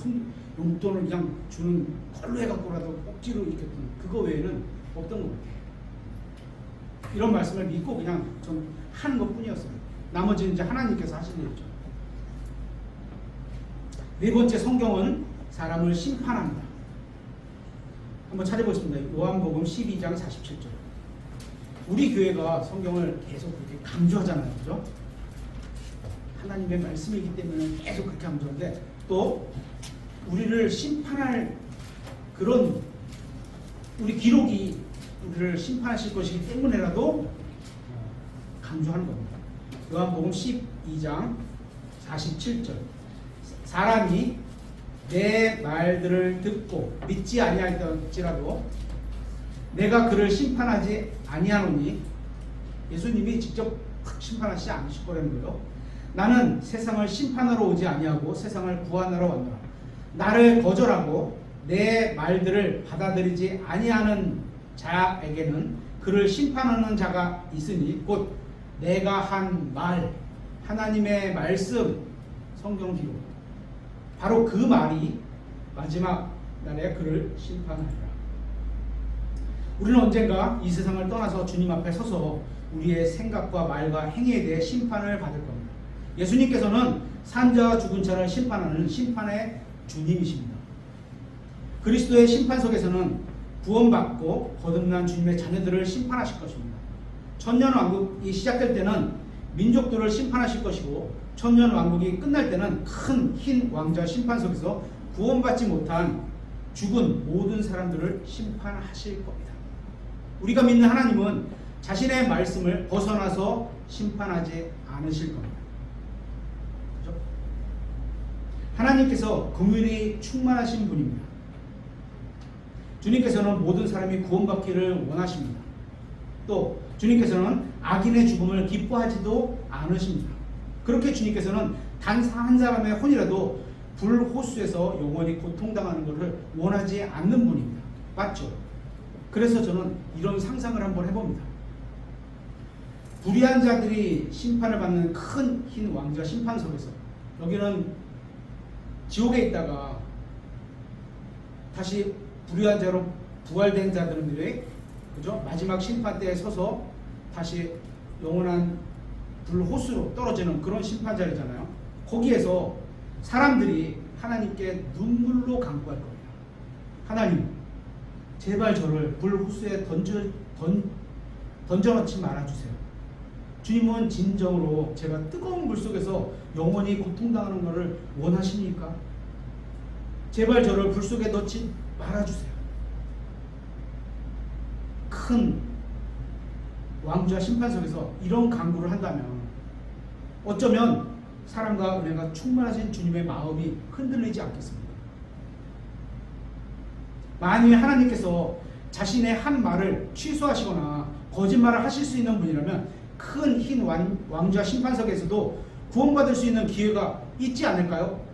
용돈을 그냥 주는 걸로 해갖고라도 억지로 읽혔던 그거 외에는 없던 것 같아요. 이런 말씀을 믿고 그냥 전 하는 것 뿐이었어요. 나머지는 이제 하나님께서 하시는 일이죠. 네 번째, 성경은 사람을 심판합니다. 한번 찾아보겠습니다. 요한복음 12장 47절. 우리 교회가 성경을 계속 그렇게 강조하잖아요. 그죠? 하나님의 말씀이기 때문에 계속 그렇게 강조하는데 또 우리를 심판할 그런 우리 기록이 우리를 심판하실 것이기 때문에라도 강조하는 겁니다. 요한복음 12장 47절. 사람이 내 말들을 듣고 믿지 아니할지라도 내가 그를 심판하지 아니하노니, 예수님이 직접 심판하시지 않으실 거라는 거예요. 나는 세상을 심판하러 오지 아니하고 세상을 구원하러 왔노라. 나를 거절하고 내 말들을 받아들이지 아니하는 자에게는 그를 심판하는 자가 있으니 곧 내가 한 말, 하나님의 말씀, 성경 기록, 바로 그 말이 마지막 날에 그를 심판하리라. 우리는 언젠가 이 세상을 떠나서 주님 앞에 서서 우리의 생각과 말과 행위에 대해 심판을 받을 겁니다. 예수님께서는 산자와 죽은 자를 심판하는 심판의 주님이십니다. 그리스도의 심판석에서는 구원받고 거듭난 주님의 자녀들을 심판하실 것입니다. 천년왕국이 시작될 때는 민족들을 심판하실 것이고 천년왕국이 끝날 때는 큰 흰 왕자 심판석에서 구원받지 못한 죽은 모든 사람들을 심판하실 겁니다. 우리가 믿는 하나님은 자신의 말씀을 벗어나서 심판하지 않으실 겁니다. 그렇죠? 하나님께서 긍휼이 충만하신 분입니다. 주님께서는 모든 사람이 구원받기를 원하십니다. 또 주님께서는 악인의 죽음을 기뻐하지도 않으십니다. 그렇게 주님께서는 단 한 사람의 혼이라도 불호수에서 영원히 고통당하는 것을 원하지 않는 분입니다. 맞죠? 그래서 저는 이런 상상을 한번 해봅니다. 불의한 자들이 심판을 받는 큰 흰 왕자 심판석에서, 여기는 지옥에 있다가 다시 불의한 자로 부활된 자들이 그죠? 마지막 심판 때에 서서 다시 영원한 불호수로 떨어지는 그런 심판자리잖아요. 거기에서 사람들이 하나님께 눈물로 간구할 겁니다. 하나님, 제발 저를 불호수에 던져놓지 말아주세요. 주님은 진정으로 제가 뜨거운 물 속에서 영원히 고통당하는 것을 원하십니까? 제발 저를 불 속에 넣지 말아주세요. 큰 왕좌 심판석에서 이런 간구를 한다면 어쩌면 사랑과 은혜가 충만하신 주님의 마음이 흔들리지 않겠습니까? 만일 하나님께서 자신의 한 말을 취소하시거나 거짓말을 하실 수 있는 분이라면 큰 흰 왕좌 심판석에서도 구원받을 수 있는 기회가 있지 않을까요?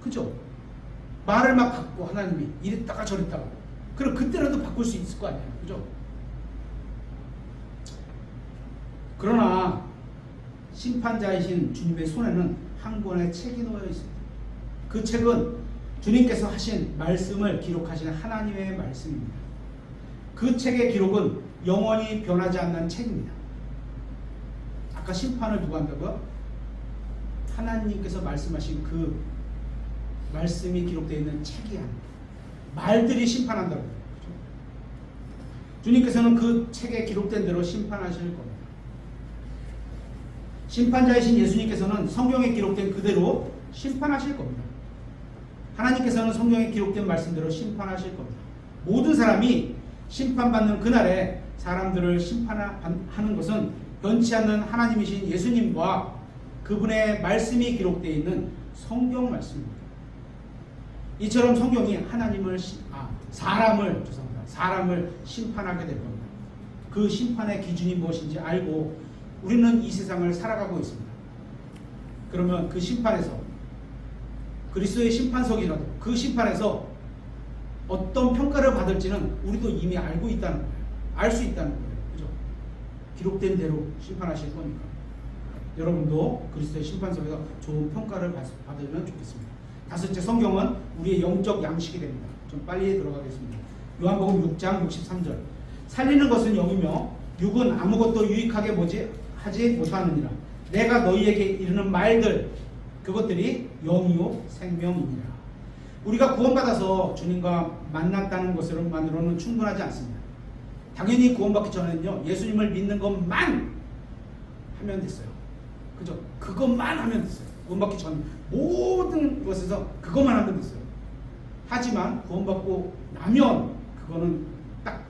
그죠? 말을 막 바꾸고 하나님이 이랬다가 저랬다가, 그럼 그때라도 바꿀 수 있을 거 아니에요. 그죠? 그러나 심판자이신 주님의 손에는 한 권의 책이 놓여 있습니다. 그 책은 주님께서 하신 말씀을 기록하신 하나님의 말씀입니다. 그 책의 기록은 영원히 변하지 않는 책입니다. 아까 심판을 누가 한다고요? 하나님께서 말씀하신 그 말씀이 기록되어 있는 책이 합니다. 말들이 심판한다고. 그렇죠? 주님께서는 그 책에 기록된 대로 심판하실 겁니다. 심판자이신 예수님께서는 성경에 기록된 그대로 심판하실 겁니다. 하나님께서는 성경에 기록된 말씀대로 심판하실 겁니다. 모든 사람이 심판받는 그날에 사람들을 심판하는 것은 변치 않는 하나님이신 예수님과 그분의 말씀이 기록되어 있는 성경 말씀입니다. 이처럼 성경이 사람을 심판하게 될 겁니다. 그 심판의 기준이 무엇인지 알고 우리는 이 세상을 살아가고 있습니다. 그러면 그 심판에서, 그리스도의 심판석이라도 그 심판에서 어떤 평가를 받을지는 우리도 이미 알고 있다는 거예요. 알 수 있다는 거예요. 그죠? 기록된 대로 심판하실 거니까. 여러분도 그리스도의 심판석에서 좋은 평가를 받으면 좋겠습니다. 다섯째, 성경은 우리의 영적 양식이 됩니다. 좀 빨리 들어가겠습니다. 요한복음 6장 63절. 살리는 것은 영이며 육은 아무것도 유익하게 하지 못하느니라. 내가 너희에게 이르는 말들, 그것들이 영이요 생명이니라. 우리가 구원받아서 주님과 만났다는 것으로만으로는 충분하지 않습니다. 당연히 구원받기 전에는요, 예수님을 믿는 것만 하면 됐어요. 그죠? 그것만 하면 됐어요. 구원받기 전 모든 것에서 그것만 하면 됐어요. 하지만 구원받고 나면 그거는 딱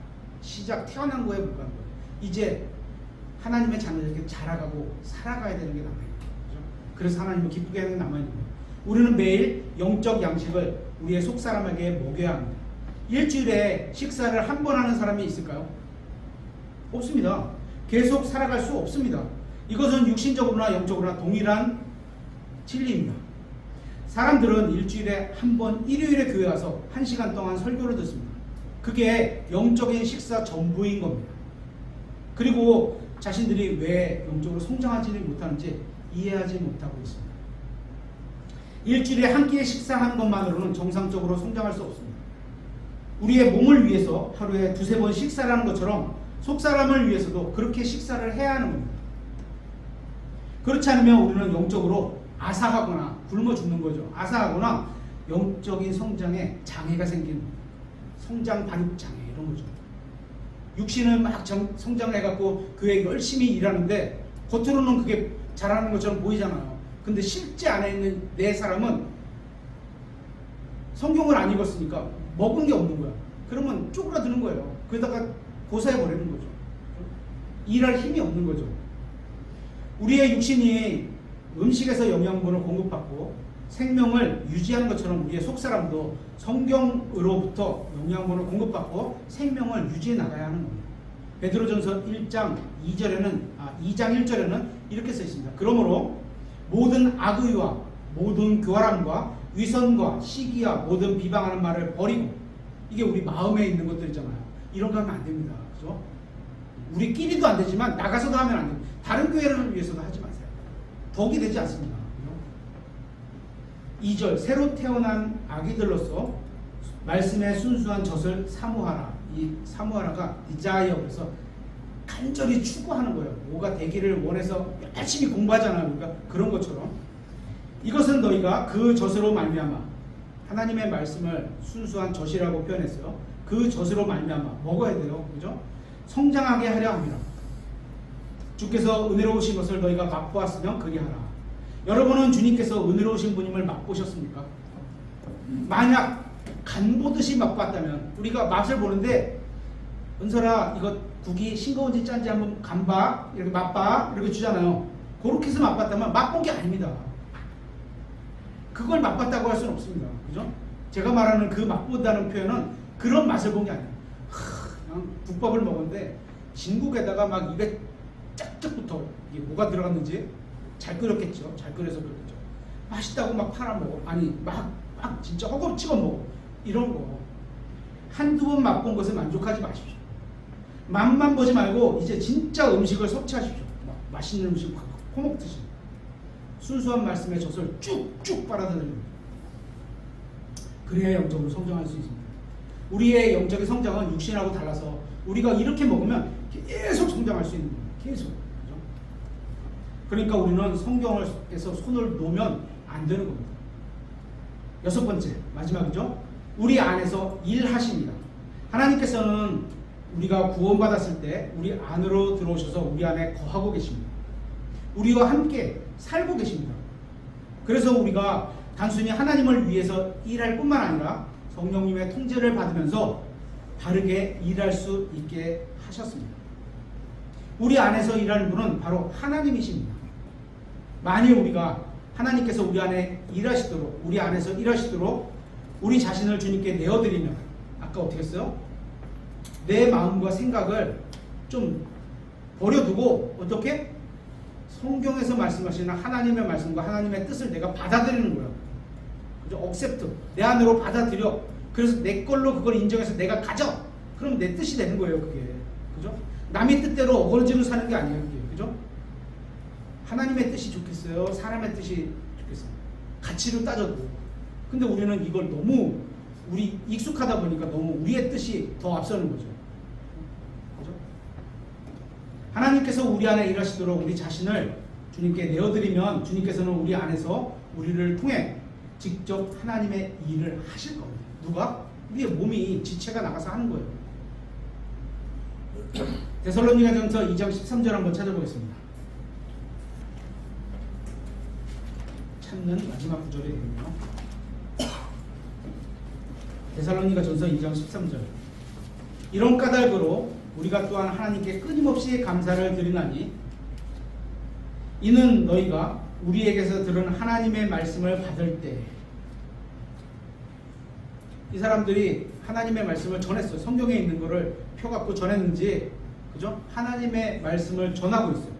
태어난 거에 불과한 거예요. 이제 하나님의 자녀들에게 자라가고 살아가야 되는 게 남아있는 거죠. 그래서 하나님을 기쁘게 하는 게 남아있는 거예요. 우리는 매일 영적 양식을 우리의 속사람에게 먹여야 합니다. 일주일에 식사를 한 번 하는 사람이 있을까요? 없습니다. 계속 살아갈 수 없습니다. 이것은 육신적으로나 영적으로나 동일한 진리입니다. 사람들은 일주일에 한 번 일요일에 교회 와서 1시간 동안 설교를 듣습니다. 그게 영적인 식사 전부인 겁니다. 그리고 자신들이 왜 영적으로 성장하지 못하는지 이해하지 못하고 있습니다. 일주일에 한 끼의 식사하는 것만으로는 정상적으로 성장할 수 없습니다. 우리의 몸을 위해서 하루에 2-3번 식사를 하는 것처럼 속사람을 위해서도 그렇게 식사를 해야 하는 겁니다. 그렇지 않으면 우리는 영적으로 아사하거나 굶어 죽는 거죠. 아사하거나 영적인 성장에 장애가 생기는, 성장 반입 장애 이런 거죠. 육신은 막 성장해갖고 그에 열심히 일하는데 겉으로는 그게 잘하는 것처럼 보이잖아요. 근데 실제 안에 있는 내 사람은 성경을 안 읽었으니까 먹은 게 없는 거야. 그러면 쪼그라드는 거예요. 그러다가 고사해버리는 거죠. 일할 힘이 없는 거죠. 우리의 육신이 음식에서 영양분을 공급받고 생명을 유지하는 것처럼 우리의 속사람도 성경으로부터 영양분을 공급받고 생명을 유지해 나가야 하는 겁니다. 베드로전서 2장 1절에는 이렇게 써 있습니다. 그러므로 모든 악의와 모든 교활함과 위선과 시기와 모든 비방하는 말을 버리고, 이게 우리 마음에 있는 것들이잖아요. 이런 거 하면 안 됩니다. 그죠? 우리끼리도 안 되지만 나가서도 하면 안 됩니다. 다른 교회를 위해서도 하지 마세요. 덕이 되지 않습니다. 2절, 새로 태어난 아기들로서 말씀의 순수한 젖을 사모하라. 이 사모하라가 디자이어, 그래서 간절히 추구하는 거예요. 뭐가 되기를 원해서 열심히 공부하잖아요. 그러니까 그런 것처럼 이것은 너희가 그 젖으로 말미암아, 하나님의 말씀을 순수한 젖이라고 표현했어요. 그 젖으로 말미암아 먹어야 돼요. 그죠? 성장하게 하려 합니다. 주께서 은혜로우신 것을 너희가 맛보았으면 그리하라. 여러분은 주님께서 은혜로우신 분임을 맛보셨습니까? 만약 간 보듯이 맛봤다면, 우리가 맛을 보는데 은설아 이거 국이 싱거운지 짠지 한번 간봐, 이렇게 맛봐, 이렇게 주잖아요. 그렇게 해서 맛봤다면 맛본 게 아닙니다. 그걸 맛봤다고 할 수는 없습니다. 그죠? 제가 말하는 그 맛보다는 표현은 그런 맛을 본 게 아니에요. 그냥 국밥을 먹었는데 진국에다가 막 입에 짝짝 붙어. 이게 뭐가 들어갔는지 잘 끓였겠죠. 잘 끓여서 그렇겠죠. 맛있다고 막 팔아먹어. 아니 막 진짜 허겁지겁 먹어. 이런 거 한두 번 맛본 것에 만족하지 마십시오. 맛만 보지 말고 이제 진짜 음식을 섭취하십시오. 막 맛있는 음식 막 퍼먹듯이 순수한 말씀의 젖을 쭉쭉 빨아들이는, 그래야 영적으로 성장할 수 있습니다. 우리의 영적인 성장은 육신하고 달라서 우리가 이렇게 먹으면 계속 성장할 수 있는 거예요. 계속. 그렇죠? 그러니까 우리는 성경에서 손을 놓으면 안 되는 겁니다. 6번째, 마지막이죠. 우리 안에서 일하십니다. 하나님께서는 우리가 구원받았을 때 우리 안으로 들어오셔서 우리 안에 거하고 계십니다. 우리와 함께 살고 계십니다. 그래서 우리가 단순히 하나님을 위해서 일할 뿐만 아니라 성령님의 통제를 받으면서 바르게 일할 수 있게 하셨습니다. 우리 안에서 일하는 분은 바로 하나님이십니다. 만일 우리가 하나님께서 우리 안에 일하시도록, 우리 안에서 일하시도록 우리 자신을 주님께 내어드리면, 아까 어떻게 했어요? 내 마음과 생각을 좀 버려두고 어떻게? 성경에서 말씀하시는 하나님의 말씀과 하나님의 뜻을 내가 받아들이는 거야. 그죠? 억셉트. 내 안으로 받아들여. 그래서 내 걸로 그걸 인정해서 내가 가져. 그럼 내 뜻이 되는 거예요, 그게. 그죠? 남의 뜻대로 어거지로 사는 게 아니에요. 그게. 그죠? 하나님의 뜻이 좋겠어요? 사람의 뜻이 좋겠어요? 가치로 따져도. 근데 우리는 이걸 너무 우리 익숙하다 보니까 너무 우리의 뜻이 더 앞서는 거죠. 그죠? 하나님께서 우리 안에 일하시도록 우리 자신을 주님께 내어드리면 주님께서는 우리 안에서 우리를 통해 직접 하나님의 일을 하실 겁니다. 누가? 우리의 몸이 지체가 나가서 하는 거예요. 데살로니가전서 2장 13절 한번 찾아보겠습니다. 찾는 마지막 구절이 되겠네요. 데살로니가전서 2장 13절. 이런 까닭으로 우리가 또한 하나님께 끊임없이 감사를 드리나니 이는 너희가 우리에게서 들은 하나님의 말씀을 받을 때, 이 사람들이 하나님의 말씀을 전했어요. 성경에 있는 거를 표 갖고 전했는지, 그죠? 하나님의 말씀을 전하고 있어요.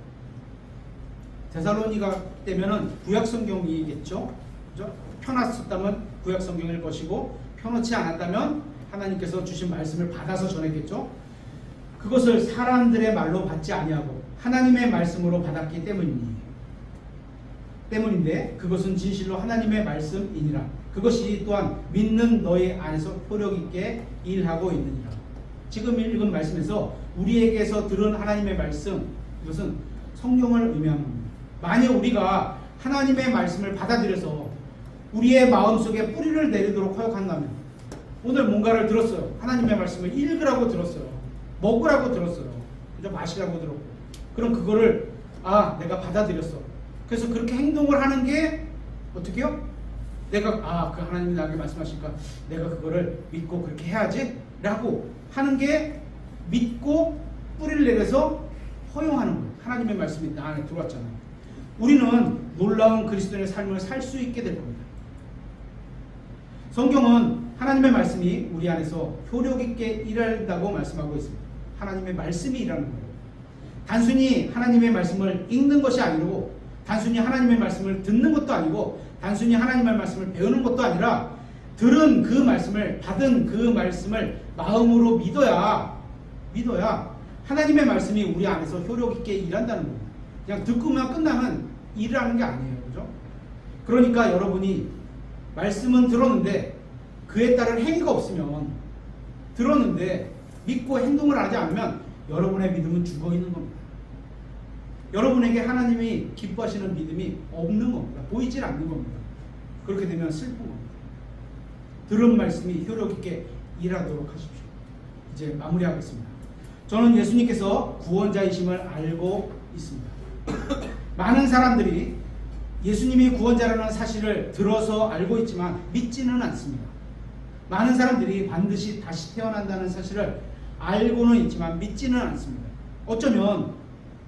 데살로니가 때면은 구약 성경이겠죠, 그죠? 펴놨었다면 구약 성경일 것이고, 펴놓지 않았다면 하나님께서 주신 말씀을 받아서 전했겠죠. 그것을 사람들의 말로 받지 아니하고 하나님의 말씀으로 받았기 때문인데 그것은 진실로 하나님의 말씀이니라. 그것이 또한 믿는 너희 안에서 효력 있게 일하고 있느니라. 지금 읽은 말씀에서 우리에게서 들은 하나님의 말씀, 이것은 성경을 의미합니다. 만약 우리가 하나님의 말씀을 받아들여서 우리의 마음속에 뿌리를 내리도록 허락한다면, 오늘 뭔가를 들었어요. 하나님의 말씀을 읽으라고 들었어요. 먹으라고 들었어요. 그죠? 마시라고 들었고. 그럼 그거를 내가 받아들였어. 그래서 그렇게 행동을 하는 게 어떻게요? 내가 그 하나님이 나에게 말씀하시니까 내가 그거를 믿고 그렇게 해야지 라고 하는 게 믿고 뿌리를 내려서 허용하는 거예요. 하나님의 말씀이 나 안에 들어왔잖아요. 우리는 놀라운 그리스도인의 삶을 살 수 있게 될 겁니다. 성경은 하나님의 말씀이 우리 안에서 효력 있게 일한다고 말씀하고 있습니다. 하나님의 말씀이 일하는 거예요. 단순히 하나님의 말씀을 읽는 것이 아니고, 단순히 하나님의 말씀을 듣는 것도 아니고, 단순히 하나님의 말씀을 배우는 것도 아니라, 들은 그 말씀을, 받은 그 말씀을 마음으로 믿어야 하나님의 말씀이 우리 안에서 효력 있게 일한다는 거예요. 그냥 듣고만 끝나면 일을 하는 게 아니에요. 그죠? 그러니까 여러분이 말씀은 들었는데 그에 따른 행위가 없으면, 들었는데 믿고 행동을 하지 않으면 여러분의 믿음은 죽어 있는 겁니다. 여러분에게 하나님이 기뻐하시는 믿음이 없는 겁니다. 보이질 않는 겁니다. 그렇게 되면 슬픈 겁니다. 들은 말씀이 효력 있게 일하도록 하십시오. 이제 마무리하겠습니다. 저는 예수님께서 구원자이심을 알고 있습니다. 많은 사람들이 예수님이 구원자라는 사실을 들어서 알고 있지만 믿지는 않습니다. 많은 사람들이 반드시 다시 태어난다는 사실을 알고는 있지만 믿지는 않습니다. 어쩌면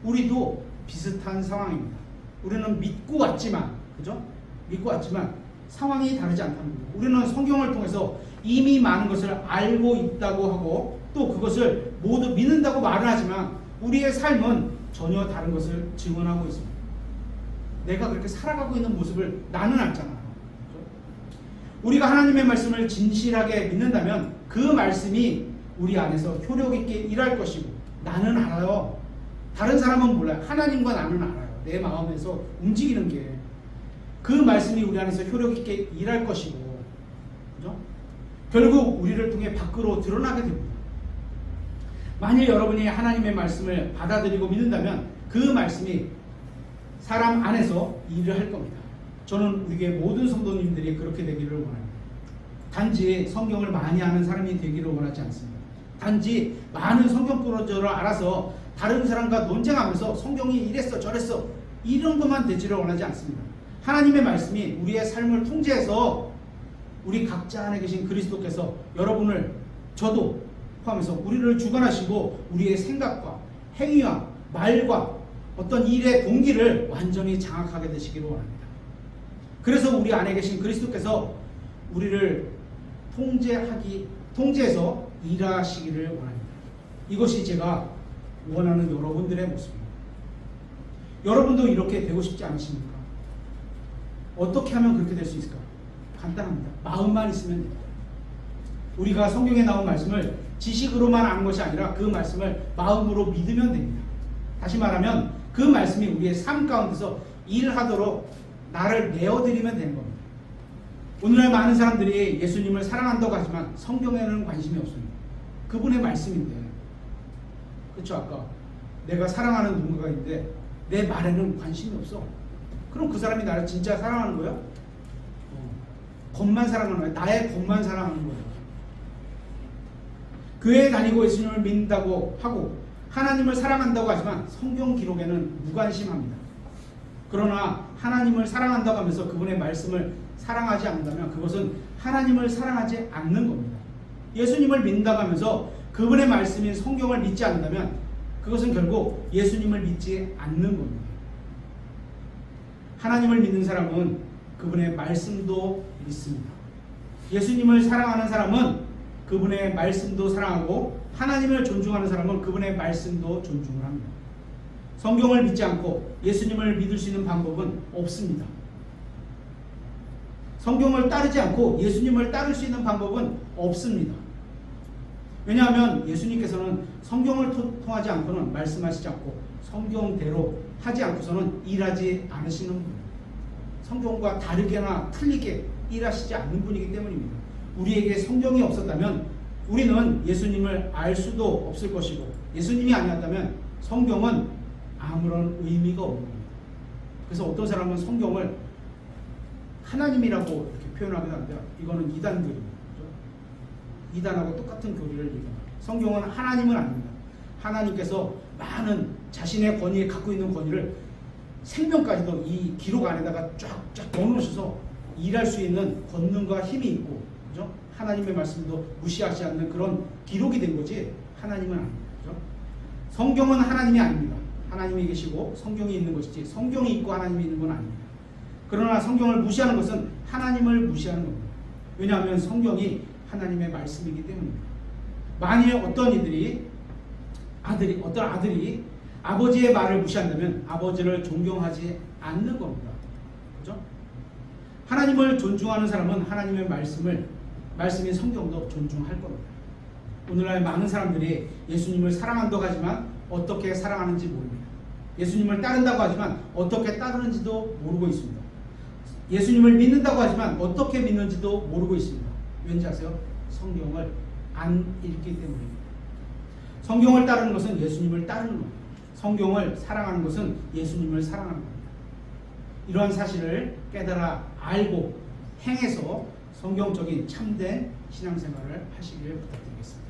우리도 비슷한 상황입니다. 우리는 믿고 왔지만, 그죠? 믿고 왔지만 상황이 다르지 않다는 겁니다. 우리는 성경을 통해서 이미 많은 것을 알고 있다고 하고 또 그것을 모두 믿는다고 말을 하지만 우리의 삶은 전혀 다른 것을 증언하고 있습니다. 내가 그렇게 살아가고 있는 모습을 나는 알잖아요. 그렇죠? 우리가 하나님의 말씀을 진실하게 믿는다면 그 말씀이 우리 안에서 효력 있게 일할 것이고, 나는 알아요. 다른 사람은 몰라요. 하나님과 나는 알아요. 내 마음에서 움직이는 게 그 말씀이 우리 안에서 효력 있게 일할 것이고, 그죠? 결국 우리를 통해 밖으로 드러나게 됩니다. 만일 여러분이 하나님의 말씀을 받아들이고 믿는다면 그 말씀이 사람 안에서 일을 할 겁니다. 저는 우리의 모든 성도님들이 그렇게 되기를 원합니다. 단지 성경을 많이 아는 사람이 되기를 원하지 않습니다. 단지 많은 성경 구절을 알아서 다른 사람과 논쟁하면서 성경이 이랬어 저랬어 이런 것만 되지를 원하지 않습니다. 하나님의 말씀이 우리의 삶을 통제해서 우리 각자 안에 계신 그리스도께서 여러분을, 저도 포함해서 우리를 주관하시고 우리의 생각과 행위와 말과 어떤 일의 동기를 완전히 장악하게 되시기를 원합니다. 그래서 우리 안에 계신 그리스도께서 우리를 통제해서 일하시기를 원합니다. 이것이 제가 원하는 여러분들의 모습입니다. 여러분도 이렇게 되고 싶지 않으십니까? 어떻게 하면 그렇게 될 수 있을까? 간단합니다. 마음만 있으면 됩니다. 우리가 성경에 나온 말씀을 지식으로만 아는 것이 아니라 그 말씀을 마음으로 믿으면 됩니다. 다시 말하면 그 말씀이 우리의 삶 가운데서 일하도록 나를 내어드리면 되는 겁니다. 오늘날 많은 사람들이 예수님을 사랑한다고 하지만 성경에는 관심이 없습니다. 그분의 말씀인데, 그렇죠? 아까 내가 사랑하는 누군가가 있는데 내 말에는 관심이 없어. 그럼 그 사람이 나를 진짜 사랑하는 거야? 것만 사랑하는 거야? 나의 것만 사랑하는 거야? 교회에 다니고 예수님을 믿는다고 하고 하나님을 사랑한다고 하지만 성경 기록에는 무관심합니다. 그러나 하나님을 사랑한다고 하면서 그분의 말씀을 사랑하지 않는다면 그것은 하나님을 사랑하지 않는 겁니다. 예수님을 믿는다고 하면서 그분의 말씀인 성경을 믿지 않는다면 그것은 결국 예수님을 믿지 않는 겁니다. 하나님을 믿는 사람은 그분의 말씀도 믿습니다. 예수님을 사랑하는 사람은 그분의 말씀도 사랑하고 하나님을 존중하는 사람은 그분의 말씀도 존중을 합니다. 성경을 믿지 않고 예수님을 믿을 수 있는 방법은 없습니다. 성경을 따르지 않고 예수님을 따를 수 있는 방법은 없습니다. 왜냐하면 예수님께서는 성경을 통하지 않고는 말씀하시지 않고 성경대로 하지 않고서는 일하지 않으시는 분입니다. 성경과 다르게나 틀리게 일하시지 않는 분이기 때문입니다. 우리에게 성경이 없었다면 우리는 예수님을 알 수도 없을 것이고 예수님이 아니었다면 성경은 아무런 의미가 없는 겁니다. 그래서 어떤 사람은 성경을 하나님이라고 이렇게 표현하기도 하는데요. 이거는 이단 교리입니다. 그렇죠? 이단하고 똑같은 교리를 얘기합니다. 성경은 하나님은 아닙니다. 하나님께서 많은 자신의 권위에 갖고 있는 권위를 생명까지도 이 기록 안에다가 쫙쫙 넣어놓으셔서 일할 수 있는 권능과 힘이 있고, 그죠? 하나님의 말씀도 무시하지 않는 그런 기록이 된 거지 하나님은 아닙니다. 그죠? 성경은 하나님이 아닙니다. 하나님이 계시고 성경이 있는 것이지 성경이 있고 하나님이 있는 건 아닙니다. 그러나 성경을 무시하는 것은 하나님을 무시하는 겁니다. 왜냐하면 성경이 하나님의 말씀이기 때문입니다. 만일 어떤 아들이 아버지의 말을 무시한다면 아버지를 존경하지 않는 겁니다. 그렇죠? 하나님을 존중하는 사람은 하나님의 말씀인 성경도 존중할 겁니다. 오늘날 많은 사람들이 예수님을 사랑한다고 하지만 어떻게 사랑하는지 모릅니다. 예수님을 따른다고 하지만 어떻게 따르는지도 모르고 있습니다. 예수님을 믿는다고 하지만 어떻게 믿는지도 모르고 있습니다. 왠지 아세요? 성경을 안 읽기 때문입니다. 성경을 따르는 것은 예수님을 따르는 겁니다. 성경을 사랑하는 것은 예수님을 사랑하는 겁니다. 이러한 사실을 깨달아 알고 행해서 성경적인 참된 신앙생활을 하시길 부탁드리겠습니다.